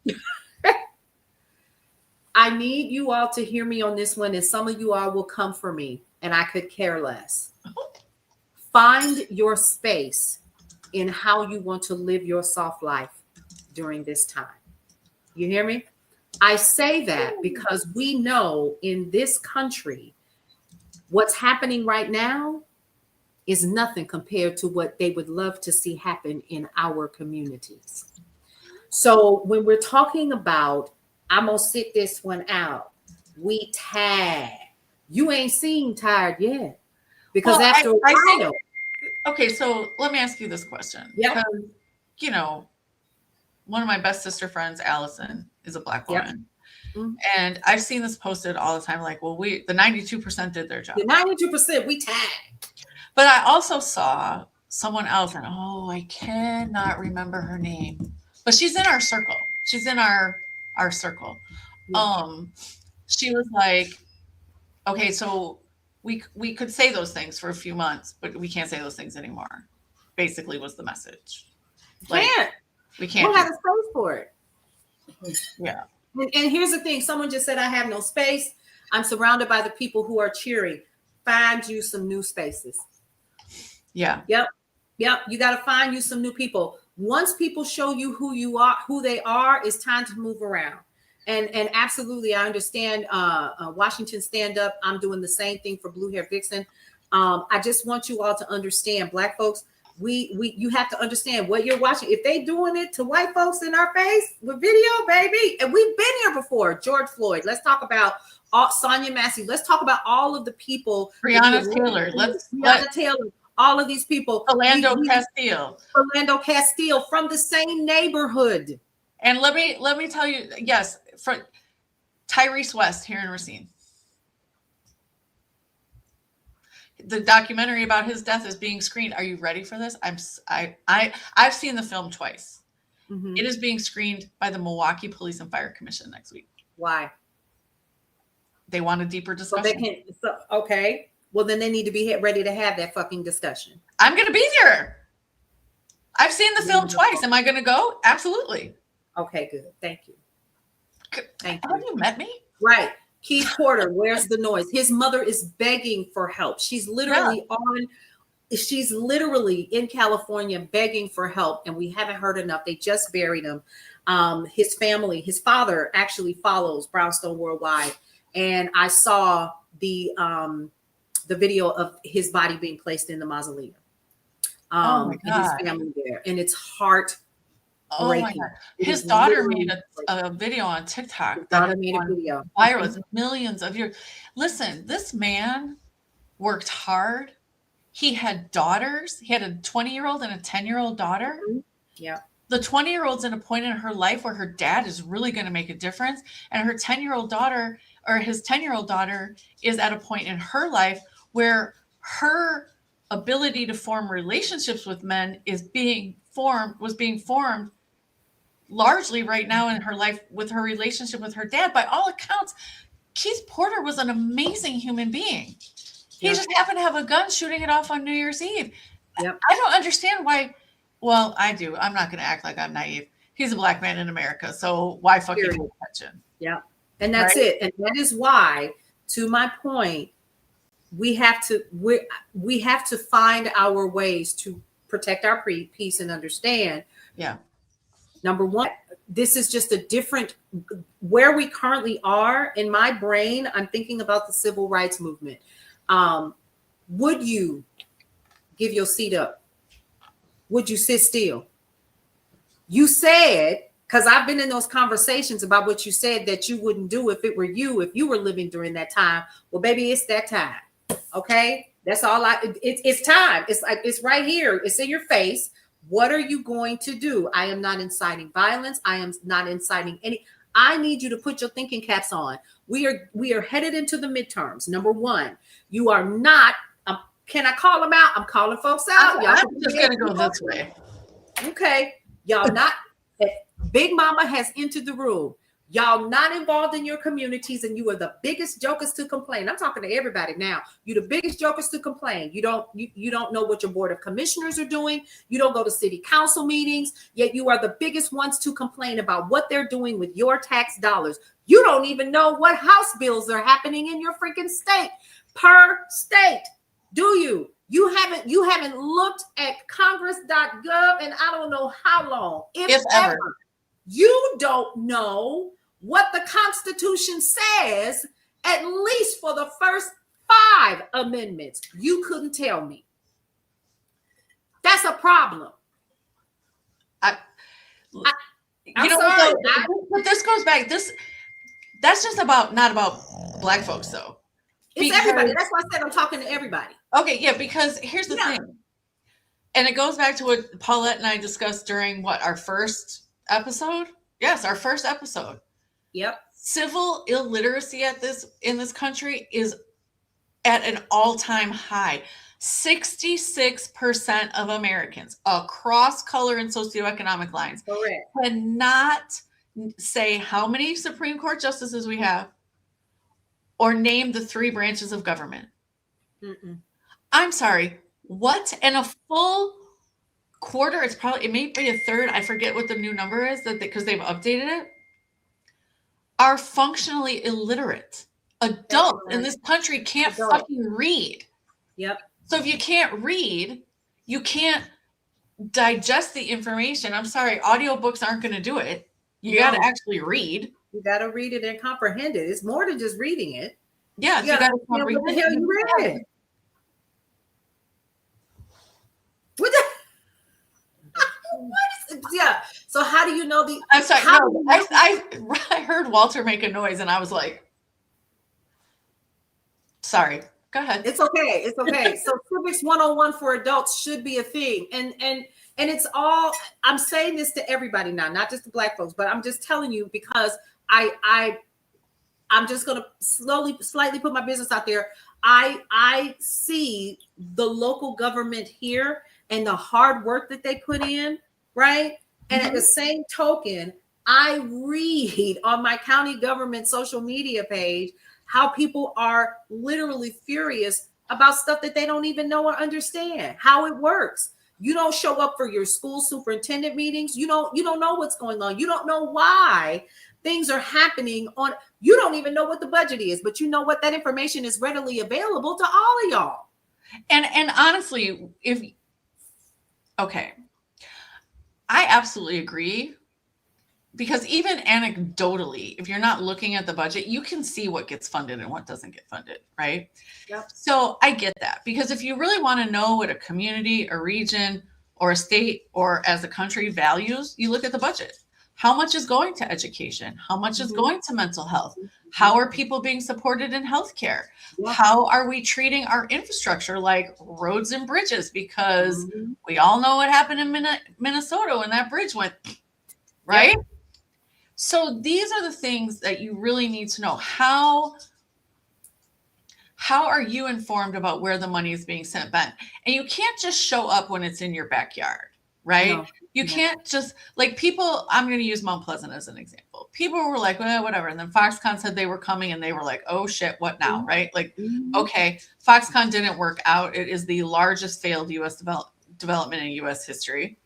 I need you all to hear me on this one, and some of you all will come for me, and I could care less. Find your space in how you want to live your soft life during this time. You hear me? I say that because we know in this country, what's happening right now is nothing compared to what they would love to see happen in our communities. So when we're talking about, I'm going to sit this one out, we tag. You ain't seen tired yet. Because after a while. Okay, so let me ask you this question. Yeah. Because, you know, one of my best sister friends, Allison, is a Black woman. And I've seen this posted all the time, like, well, the 92% did their job. The 92%, we tagged. But I also saw someone else, and I cannot remember her name, but she's in our circle. She's in our circle. Yeah. She was like, okay, so we could say those things for a few months, but we can't say those things anymore. Basically, was the message. Like, we can't. We'll have a space for it. Yeah. And here's the thing: someone just said, "I have no space. I'm surrounded by the people who are cheering." Find you some new spaces. Yeah. Yep. You got to find you some new people. Once people show you who you are, who they are, it's time to move around. And absolutely, I understand. Washington Stand Up. I'm doing the same thing for Blue Hair Vixen. I just want you all to understand, Black folks. You have to understand what you're watching. If they doing it to white folks in our face with video, baby, and we've been here before. George Floyd. Let's talk about Sonia Massey. Let's talk about all of the people. Breonna Taylor. Breonna Taylor. All of these people. Philando Castile from the same neighborhood. And let me tell you, yes, for Tyrese West here in Racine. The documentary about his death is being screened. Are you ready for this? I've seen the film twice. Mm-hmm. It is being screened by the Milwaukee Police and Fire Commission next week. Why? They want a deeper discussion. Okay. Well, then they need to be ready to have that fucking discussion. I'm going to be there. I've seen the film twice. Am I going to go? Absolutely. Okay, good. Thank you. Have you met me? Right. Keith Porter, where's the noise? His mother is begging for help. She's literally in California begging for help, and we haven't heard enough. They just buried him. His family, his father actually follows Brownstone Worldwide, and I saw the video of his body being placed in the mausoleum. Oh my God. And his family there, and it's heart. Oh my God. His daughter made a video on TikTok. His daughter made a video. Viral with millions of views. Listen, this man worked hard. He had daughters. He had a 20-year-old and a 10-year-old daughter. Yeah. The 20-year-old's in a point in her life where her dad is really going to make a difference. And her 10-year-old daughter, or his 10-year-old daughter, is at a point in her life where her ability to form relationships with men was being formed largely right now in her life with her relationship with her dad. By all accounts, Keith Porter was an amazing human being. He just happened to have a gun shooting it off on New Year's Eve. Yep. I don't understand why. Well, I do. I'm not going to act like I'm naive. He's a Black man in America, so why fucking pay attention? Yeah, and that's it. And that is why, to my point, we have to find our ways to protect our peace and understand. Yeah. Number one, this is just a different, where we currently are in my brain. I'm thinking about the civil rights movement. Would you give your seat up? Would you sit still? You said, because I've been in those conversations about what you said that you wouldn't do if it were you, if you were living during that time. Well, baby, it's that time. Okay. That's all it's time. It's like, it's right here. It's in your face. What are you going to do? I am not inciting violence. I am not inciting I need you to put your thinking caps on. We are headed into the midterms. Number one, you are not, can I call them out? I'm calling folks out. I'm just going to go this way. Okay. Y'all not, Big Mama has entered the room. Y'all not involved in your communities, and you are the biggest jokers to complain. I'm talking to everybody now. You're the biggest jokers to complain. You don't know what your board of commissioners are doing. You don't go to city council meetings, yet you are the biggest ones to complain about what they're doing with your tax dollars. You don't even know what house bills are happening in your freaking state per state. Do you? You haven't looked at congress.gov and I don't know how long, if ever. You don't know what the Constitution says, at least for the first 5 amendments. You couldn't tell me. That's a problem. But this goes back. That's just not about Black folks, though. It's everybody. That's why I said I'm talking to everybody. Okay, yeah, because here's the thing. And it goes back to what Paulette and I discussed during our first episode. Yes, our first episode. Yep. Civil illiteracy in this country is at an all-time high. 66% of Americans across color and socioeconomic lines cannot say how many Supreme Court justices we have or name the 3 branches of government. Mm-mm. I'm sorry. What? And a full quarter, it may be a third, I forget what the new number is, because they've updated it, are functionally illiterate. Adults in this country can't fucking read. Yep. So if you can't read, you can't digest the information. I'm sorry, audiobooks aren't going to do it. You got to actually read. You got to read it and comprehend it. It's more than just reading it. Yeah, you got to comprehend what the hell you read. What is it? Yeah. So how do you know the? I'm sorry. No, I heard Walter make a noise, and I was like, sorry. Go ahead. It's okay. It's okay. So civics 101 for adults should be a thing, and it's all. I'm saying this to everybody now, not just the Black folks, but I'm just telling you because I'm just gonna slightly put my business out there. I see the local government here and the hard work that they put in, right? And at the same token, I read on my county government social media page how people are literally furious about stuff that they don't even know or understand how it works. You don't show up for your school superintendent meetings. You don't know what's going on. You don't know why things are happening on. You don't even know what the budget is, but you know what? That information is readily available to all of y'all. And honestly, I absolutely agree. Because even anecdotally, if you're not looking at the budget, you can see what gets funded and what doesn't get funded, right? Yep. So I get that, because if you really want to know what a community, a region, or a state, or as a country values, you look at the budget. How much is going to education? How much is going to mental health? How are people being supported in healthcare? Yeah. How are we treating our infrastructure like roads and bridges? Because we all know what happened in Minnesota when that bridge went, right? Yep. So these are the things that you really need to know. How are you informed about where the money is being spent? And you can't just show up when it's in your backyard, right? No. You can't just, like, people, I'm going to use Mount Pleasant as an example. People were like, well, whatever. And then Foxconn said they were coming and they were like, oh shit, what now, right? Like, okay, Foxconn didn't work out. It is the largest failed U.S. development in U.S. history.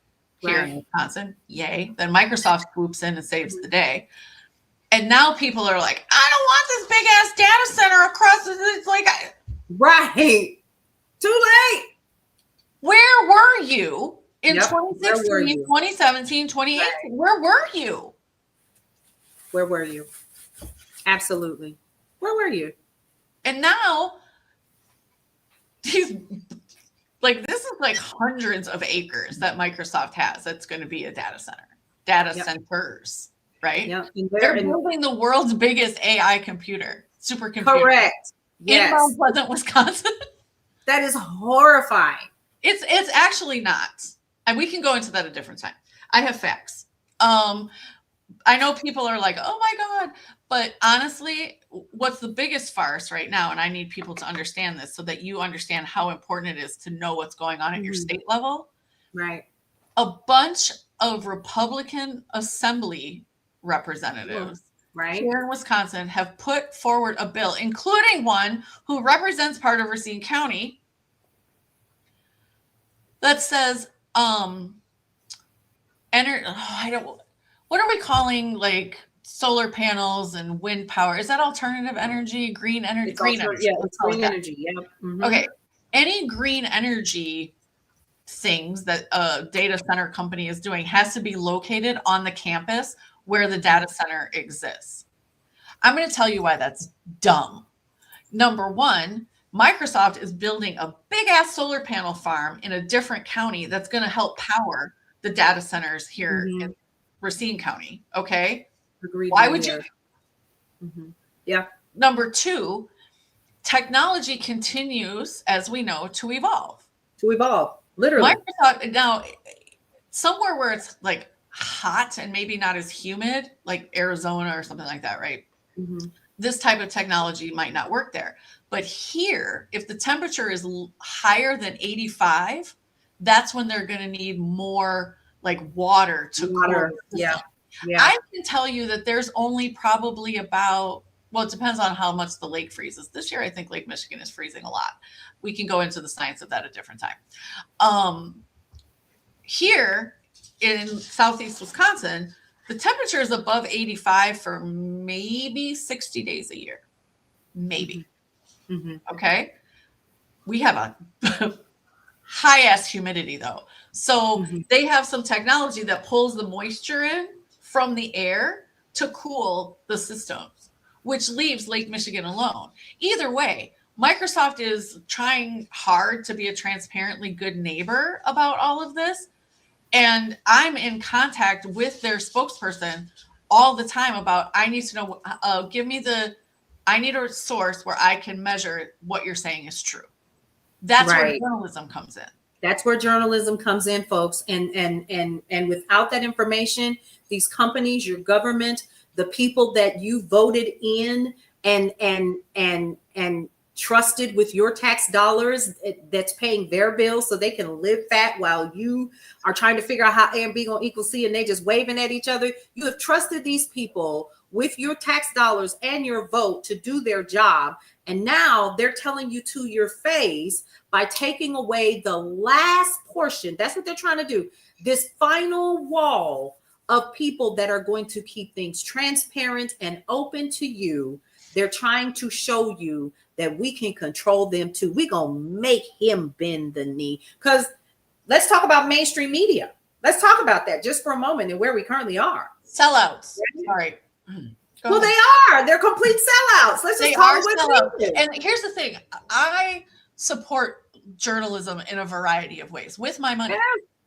Here in Wisconsin, yay. Then Microsoft swoops in and saves the day. And now people are like, I don't want this big ass data center across the, it's like, right. Too late. Where were you in 2016, 2017, 2018? Right. Where were you? Where were you? Absolutely. Where were you? And now these, like, this is like hundreds of acres that Microsoft has that's going to be a data center, centers, right? Yep. They're building the world's biggest AI computer, supercomputer. Correct. Yes. In Mount Pleasant, Wisconsin. That is horrifying. It's actually not. And we can go into that a different time. I have facts. I know people are like, oh my God. But honestly, what's the biggest farce right now, and I need people to understand this so that you understand how important it is to know what's going on at your state level. Right. A bunch of Republican Assembly representatives here in Wisconsin have put forward a bill, including one who represents part of Racine County, that says, what are we calling, like, solar panels and wind power? Is that alternative energy, green energy? Energy. Yeah, it's green energy. Yeah. Mm-hmm. Okay. Any green energy things that a data center company is doing has to be located on the campus where the data center exists. I'm going to tell you why that's dumb. Number one, Microsoft is building a big ass solar panel farm in a different county that's going to help power the data centers here in Racine County. Okay. Agreed. Why would you? Yeah. Number two, technology continues, as we know, to evolve. Literally. Microsoft, now, somewhere where it's like hot and maybe not as humid, like Arizona or something like that, right? This type of technology might not work there. But here, if the temperature is higher than 85, that's when they're going to need more, like, water to cool. Yeah. I can tell you that there's only probably about well, it depends on how much the lake freezes. This year, I think Lake Michigan is freezing a lot. We can go into the science of that at a different time. Here in Southeast Wisconsin, the temperature is above 85 for maybe 60 days a year. Maybe. Mm-hmm. Okay. We have a high ass humidity though. So they have some technology that pulls the moisture in from the air to cool the systems, which leaves Lake Michigan alone. Either way, Microsoft is trying hard to be a transparently good neighbor about all of this. And I'm in contact with their spokesperson all the time about, I need to know, I need a source where I can measure what you're saying is true. That's where journalism comes in. That's where journalism comes in, folks. And without that information, these companies, your government, the people that you voted in and trusted with your tax dollars, that's paying their bills so they can live fat while you are trying to figure out how A and B gonna equal C and they just waving at each other. You have trusted these people with your tax dollars and your vote to do their job. And now they're telling you to your face by taking away the last portion. That's what they're trying to do. This final wall of people that are going to keep things transparent and open to you. They're trying to show you that we can control them too. We're going to make him bend the knee. Because let's talk about mainstream media. Let's talk about that just for a moment and where we currently are. Sellouts. Sorry. Well, they are. They're complete sellouts. Let's just call it what it is. And here's the thing. I support journalism in a variety of ways with my money,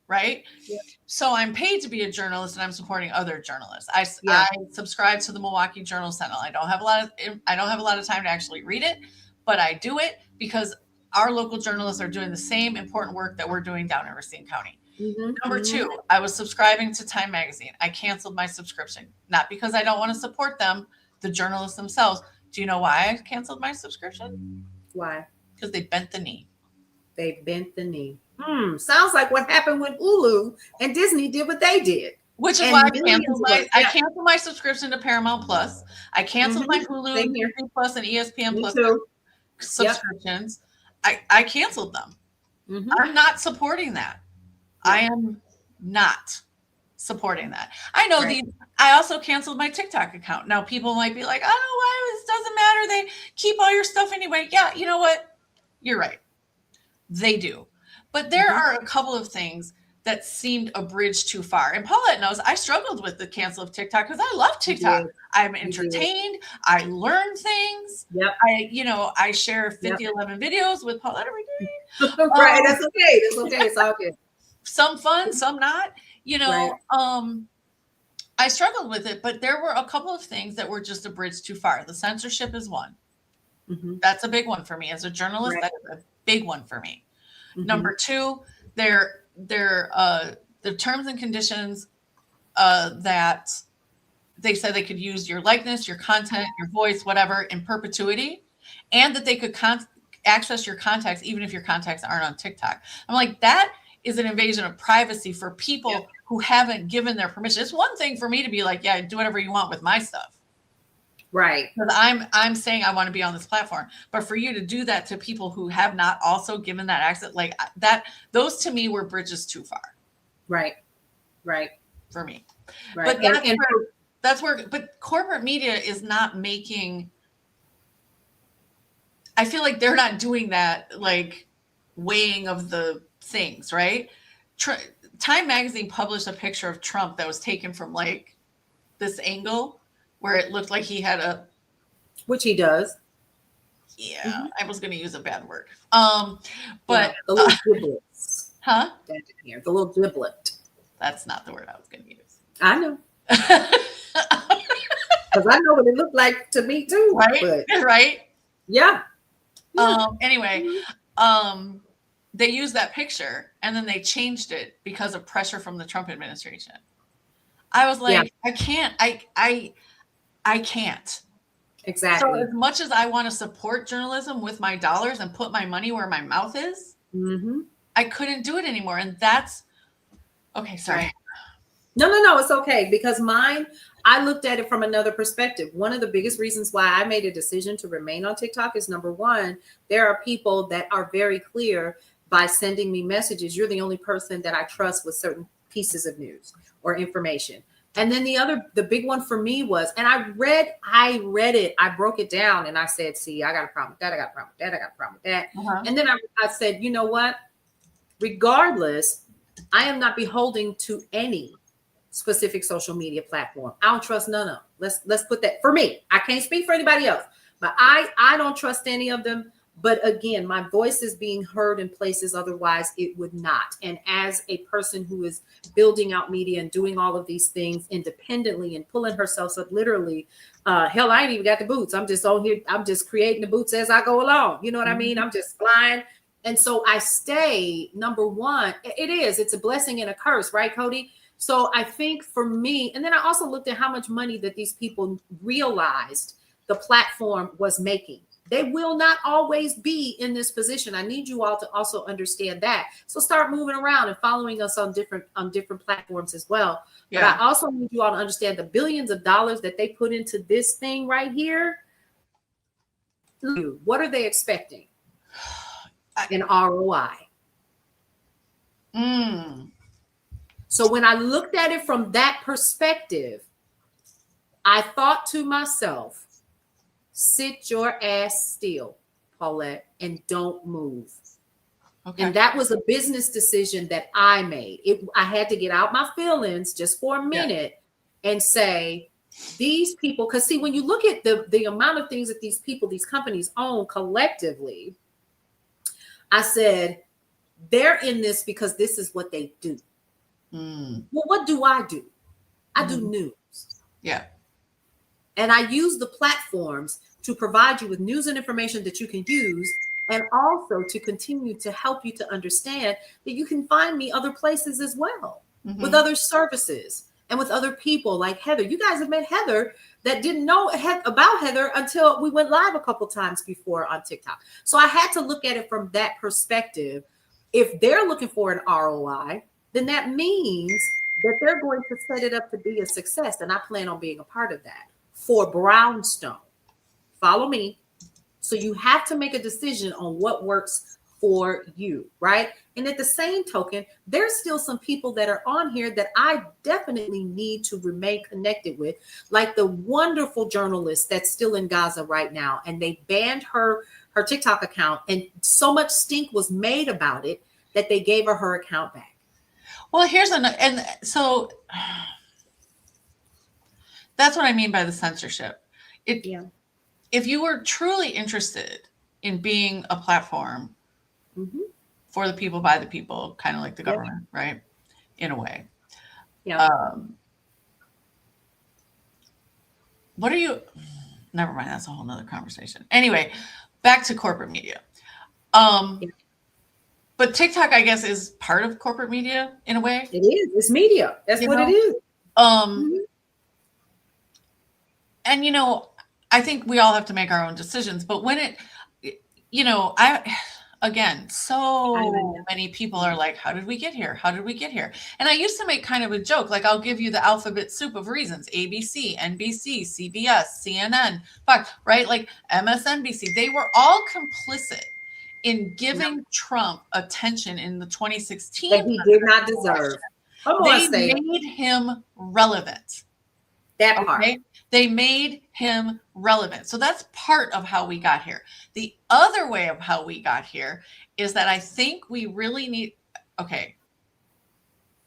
right? Yeah. So I'm paid to be a journalist and I'm supporting other journalists. I subscribe to the Milwaukee Journal Sentinel. I don't have a lot of time to actually read it, but I do it because our local journalists are doing the same important work that we're doing down in Racine County. Number two, I was subscribing to Time Magazine. I canceled my subscription, not because I don't want to support them, the journalists themselves. Do you know why I canceled my subscription? Why? Because they bent the knee. They bent the knee. Sounds like what happened when Hulu and Disney did what they did. Which is why I canceled my subscription to Paramount Plus. I canceled my Hulu, Disney Plus, and ESPN Plus subscriptions. I canceled them. I'm not supporting that. I am not supporting that. I know I also canceled my TikTok account. Now people might be like, I don't know why, this doesn't matter. They keep all your stuff anyway. Yeah, you know what? You're right. They do. But there are a couple of things that seemed a bridge too far. And Paulette knows I struggled with the cancel of TikTok because I love TikTok. I'm entertained. I learn things. I share 5011 videos with Paulette every day. Right. That's okay. That's okay. It's all good. Some fun, some not. I struggled with it, but there were a couple of things that were just a bridge too far. The censorship is one. That's a big one for me as a journalist. That is a big one for me. Number two, their terms and conditions that they said they could use your likeness, your content, your voice, whatever, in perpetuity, and that they could access your contacts even if your contacts aren't on TikTok. I'm like, that is an invasion of privacy for people who haven't given their permission. It's one thing for me to be like, yeah, do whatever you want with my stuff. Right. Because I'm saying I want to be on this platform. But for you to do that to people who have not also given that access, like that, those to me were bridges too far. Right. For me. Right. But but corporate media is not making, I feel like they're not doing that, like weighing of the things, right? Time Magazine published a picture of Trump that was taken from like this angle where it looked like he had which he does. Yeah, I was going to use a bad word. But the little giblets. Huh? The little giblet. That's not the word I was going to use. I know. Because I know what it looked like to me too. Right? Yeah. Anyway, they used that picture and then they changed it because of pressure from the Trump administration. I was like, I can't. I can't. Exactly. So as much as I want to support journalism with my dollars and put my money where my mouth is, I couldn't do it anymore. And that's okay. Sorry. No, it's okay. Because mine, I looked at it from another perspective. One of the biggest reasons why I made a decision to remain on TikTok is, number one, there are people that are very clear by sending me messages. You're the only person that I trust with certain pieces of news or information. And then the big one for me was, and I read it, I broke it down and I said, see, I got a problem with that. I got a problem with that. I got a problem with that. And then I said, you know what? Regardless, I am not beholden to any specific social media platform. I don't trust none of them. Let's put that, for me. I can't speak for anybody else, but I don't trust any of them. But again, my voice is being heard in places otherwise it would not. And as a person who is building out media and doing all of these things independently and pulling herself up literally, hell, I ain't even got the boots. I'm just on here. I'm just creating the boots as I go along. You know what I mean? I'm just flying. And so I stay, number one, it's a blessing and a curse, right, Cody? So I think for me, and then I also looked at how much money that these people realized the platform was making. They will not always be in this position. I need you all to also understand that. So start moving around and following us on different platforms as well. Yeah. But I also need you all to understand the billions of dollars that they put into this thing right here. What are they expecting? An ROI. So when I looked at it from that perspective, I thought to myself, sit your ass still, Paulette, and don't move. Okay. And that was a business decision that I made. I had to get out my feelings just for a minute and say, these people, because see, when you look at the amount of things that these people, these companies own collectively, I said, they're in this because this is what they do. Well, what do? I do news. Yeah. And I use the platforms to provide you with news and information that you can use, and also to continue to help you to understand that you can find me other places as well, with other services and with other people like Heather. You guys have met Heather that didn't know about Heather until we went live a couple times before on TikTok. So I had to look at it from that perspective. If they're looking for an ROI, then that means that they're going to set it up to be a success. And I plan on being a part of that for Brownstone. Follow me. So you have to make a decision on what works for you, right? And at the same token, there's still some people that are on here that I definitely need to remain connected with, like the wonderful journalist that's still in Gaza right now. And they banned her TikTok account, and so much stink was made about it that they gave her account back. Well, and so that's what I mean by the censorship. If you were truly interested in being a platform for the people, by the people, kind of like the government, right? In a way. Yeah. What are you? Never mind. That's a whole nother conversation. Anyway, back to corporate media. But TikTok, I guess, is part of corporate media in a way. It is. It's media. That's what it is. And, I think we all have to make our own decisions. But when so many people are like, how did we get here? How did we get here? And I used to make kind of a joke, like, I'll give you the alphabet soup of reasons: ABC, NBC, CBS, CNN, Fox, right? Like MSNBC. They were all complicit in giving Trump attention in the 2016 that he did not deserve. They made him relevant. That part. Okay? They made him relevant. So that's part of how we got here. The other way of how we got here is that I think we really need, okay,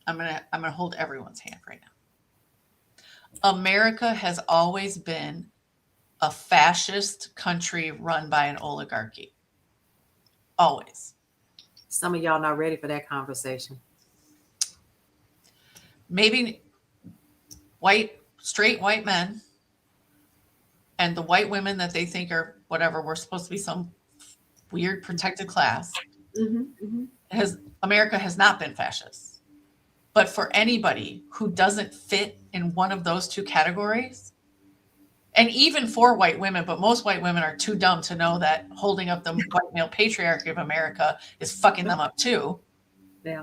I'm gonna hold everyone's hand right now. America has always been a fascist country run by an oligarchy. Always. Some of y'all not ready for that conversation. Maybe straight white men and the white women that they think are whatever, we're supposed to be some weird protected class. America has not been fascist. But for anybody who doesn't fit in one of those two categories, and even for white women, but most white women are too dumb to know that holding up the white male patriarchy of America is fucking them up too. Yeah.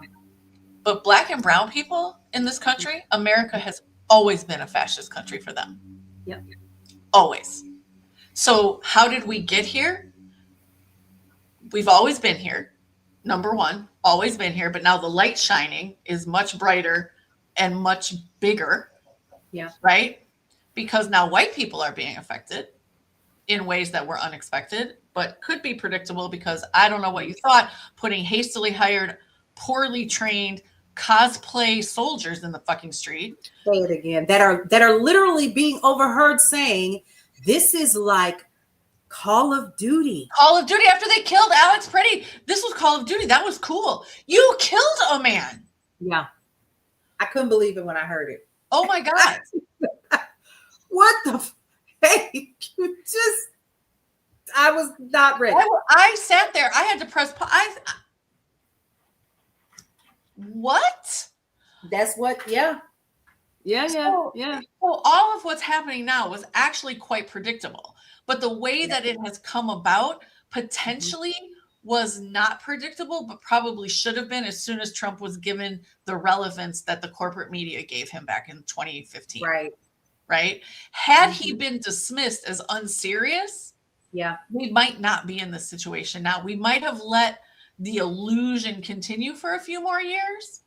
But Black and brown people in this country, America has always been a fascist country for them. Yep. Always. So how did we get here? We've always been here. Number one, always been here, but now the light shining is much brighter and much bigger. Yeah. Right? Because now white people are being affected in ways that were unexpected, but could be predictable because I don't know what you thought, putting hastily hired, poorly trained cosplay soldiers in the fucking street. Say it again. That are literally being overheard saying, this is like Call of Duty. Call of Duty after they killed Alex Pretty. This was Call of Duty. That was cool. You killed a man. Yeah. I couldn't believe it when I heard it. Oh my God. What the hey, I was not ready. I sat there. I had to press what? That's what, yeah. So all of what's happening now was actually quite predictable. But the way that it has come about potentially was not predictable, but probably should have been as soon as Trump was given the relevance that the corporate media gave him back in 2015. Right? Had he been dismissed as unserious, we might not be in this situation now. We might have let the illusion continue for a few more years.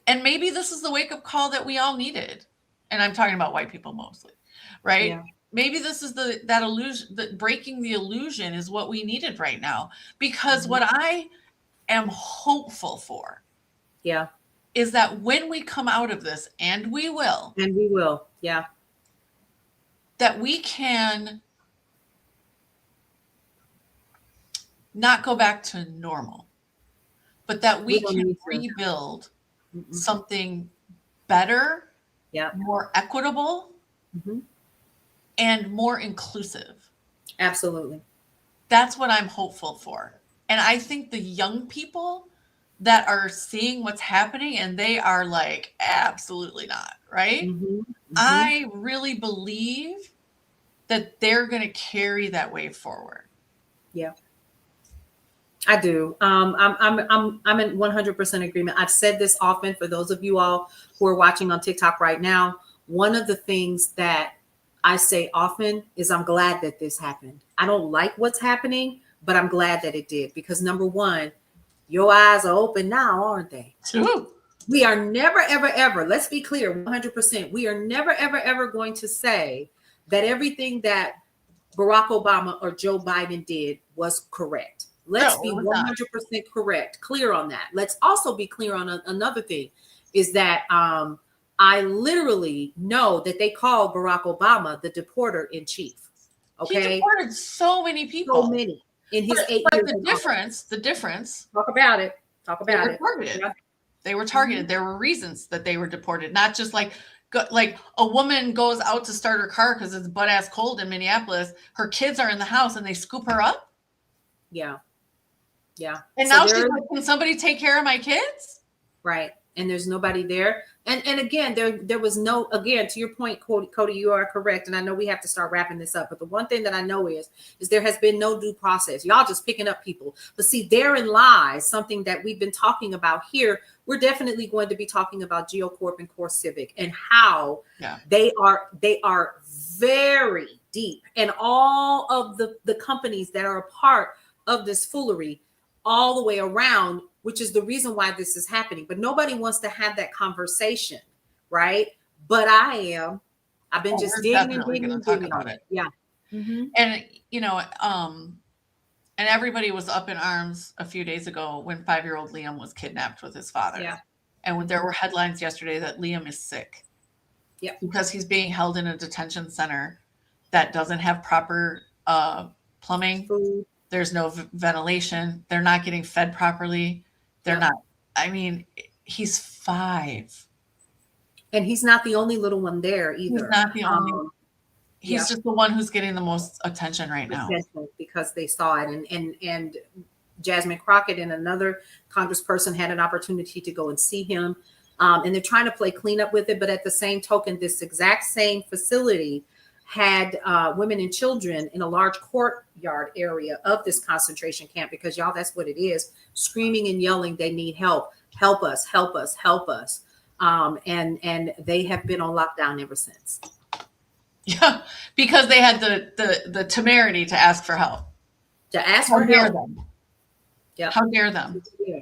And maybe this is the wake-up call that we all needed. And I'm talking about white people mostly, right? Yeah. Maybe this is that illusion, that breaking the illusion is what we needed right now. Because what I am hopeful for is that when we come out of this, and we will, that we can not go back to normal, but that we can rebuild something better, more equitable, and more inclusive. Absolutely. That's what I'm hopeful for. And I think the young people that are seeing what's happening and they are like, absolutely not, right? I really believe that they're going to carry that wave forward. Yeah. I do. I'm in 100% agreement. I've said this often for those of you all who are watching on TikTok right now. One of the things that I say often is I'm glad that this happened. I don't like what's happening, but I'm glad that it did because number one, your eyes are open now, aren't they? True. We are never, ever, ever, let's be clear, 100%. We are never, ever, ever going to say that everything that Barack Obama or Joe Biden did was correct. Let's be 100% correct, clear on that. Let's also be clear on another thing is that I literally know that they called Barack Obama the deporter in chief. Okay. He deported so many people. So many in his 8 years. The difference. Talk about it. They were targeted. There were reasons that they were deported, not just like a woman goes out to start her car because it's butt ass cold in Minneapolis. Her kids are in the house and they scoop her up. Yeah. And so now she's like, can somebody take care of my kids? Right. And there's nobody there. And again, there was no, again, to your point, Cody, you are correct. And I know we have to start wrapping this up. But the one thing that I know is there has been no due process. Y'all just picking up people. But see, therein lies something that we've been talking about here. We're definitely going to be talking about GeoCorp and Core Civic and how they are very deep. And all of the companies that are a part of this foolery all the way around, which is the reason why this is happening. But nobody wants to have that conversation, right? But I am. I've been just digging on it. Yeah. And, and everybody was up in arms a few days ago when 5-year-old Liam was kidnapped with his father. Yeah. And when there were headlines yesterday that Liam is sick. Yeah. Because he's being held in a detention center that doesn't have proper plumbing. Food. There's no ventilation. They're not getting fed properly. They're not. I mean, he's 5. And he's not the only little one there either. He's not the only one. He's just the one who's getting the most attention right now. Because they saw it. And Jasmine Crockett and another congressperson had an opportunity to go and see him. And they're trying to play cleanup with it. But at the same token, this exact same facility had women and children in a large courtyard area of this concentration camp, because y'all, that's what it is, screaming and yelling, they need help. Help us, help us, help us. And they have been on lockdown ever since. Yeah, because they had the temerity to ask for help. To ask for help. Yeah. How dare them? Yeah.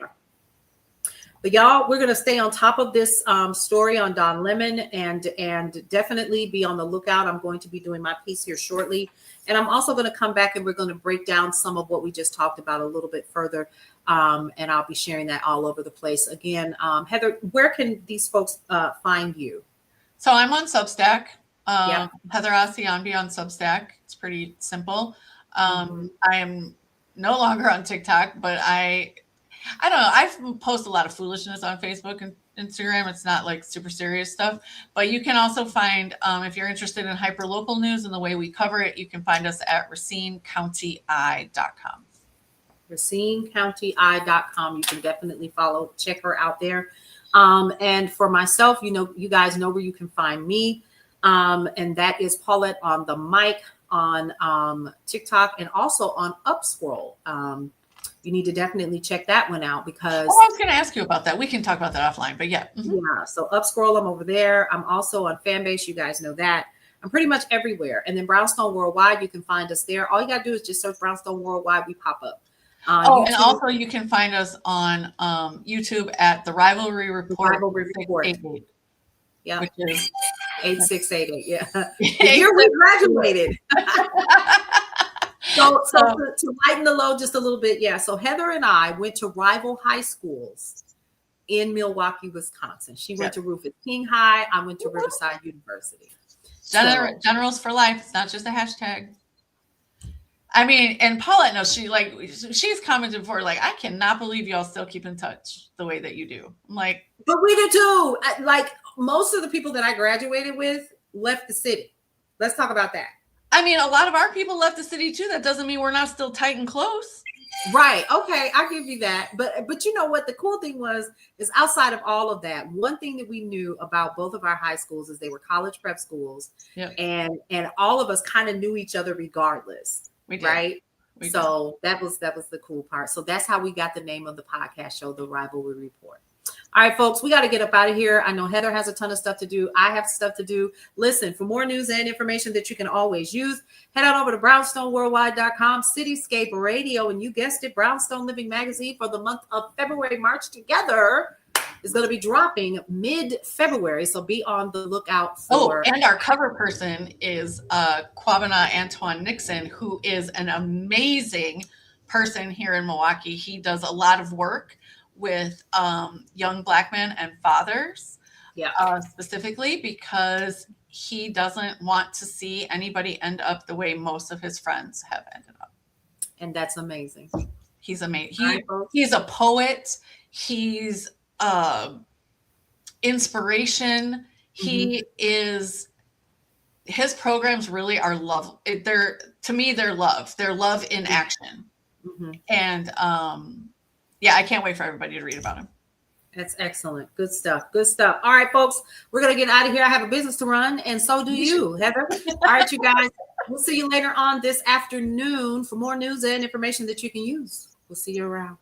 But y'all, we're going to stay on top of this story on Don Lemon and definitely be on the lookout. I'm going to be doing my piece here shortly. And I'm also going to come back and we're going to break down some of what we just talked about a little bit further. And I'll be sharing that all over the place. Again, Heather, where can these folks find you? So I'm on Substack. Heather Asianbi on Substack. It's pretty simple. I am no longer on TikTok, but I don't know. I post a lot of foolishness on Facebook and Instagram. It's not like super serious stuff, but you can also find, if you're interested in hyperlocal news and the way we cover it, you can find us at RacineCountyEye.com. RacineCountyEye.com. You can definitely check her out there. And for myself, you guys know where you can find me. And that is Paulette on the mic on TikTok and also on Upscroll. You need to definitely check that one out because I was going to ask you about that. We can talk about that offline, but yeah. Yeah. So Upscroll, I'm over there. I'm also on Fanbase. You guys know that. I'm pretty much everywhere. And then Brownstone Worldwide, you can find us there. All you got to do is just search Brownstone Worldwide. We pop up. YouTube. And also you can find us on YouTube at the Rivalry Report. Yeah. Which is 8688. Yeah. The year we graduated. So to lighten the load just a little bit, yeah. So Heather and I went to rival high schools in Milwaukee, Wisconsin. She went to Rufus King High. I went to Riverside University. Generals for life. It's not just a hashtag. I mean, and Paulette knows she's commented before, like, I cannot believe y'all still keep in touch the way that you do. I'm like, but we do too. Like most of the people that I graduated with left the city. Let's talk about that. I mean, a lot of our people left the city too. That doesn't mean we're not still tight and close. Right. Okay. I'll give you that. But you know what? The cool thing is outside of all of that, one thing that we knew about both of our high schools is they were college prep schools. Yep. And all of us kind of knew each other regardless. We did. Right. So that was the cool part. So that's how we got the name of the podcast show, The Rivalry Report. All right, folks, we got to get up out of here. I know Heather has a ton of stuff to do. I have stuff to do. Listen, for more news and information that you can always use, head on over to brownstoneworldwide.com, Cityscape Radio, and you guessed it, Brownstone Living Magazine for the month of February. March Together is going to be dropping mid-February, so be on the lookout for. Oh, and our cover person is Kwabena Antoine Nixon, who is an amazing person here in Milwaukee. He does a lot of work with young Black men and fathers, specifically because he doesn't want to see anybody end up the way most of his friends have ended up. And that's amazing. He's amazing. He's a poet. He's inspiration. He is. His programs really are love. They're love. They're love in action. And yeah, I can't wait for everybody to read about him. That's excellent. Good stuff. Good stuff. All right, folks, we're going to get out of here. I have a business to run, and so do you, Heather. All right, you guys, we'll see you later on this afternoon for more news and information that you can use. We'll see you around.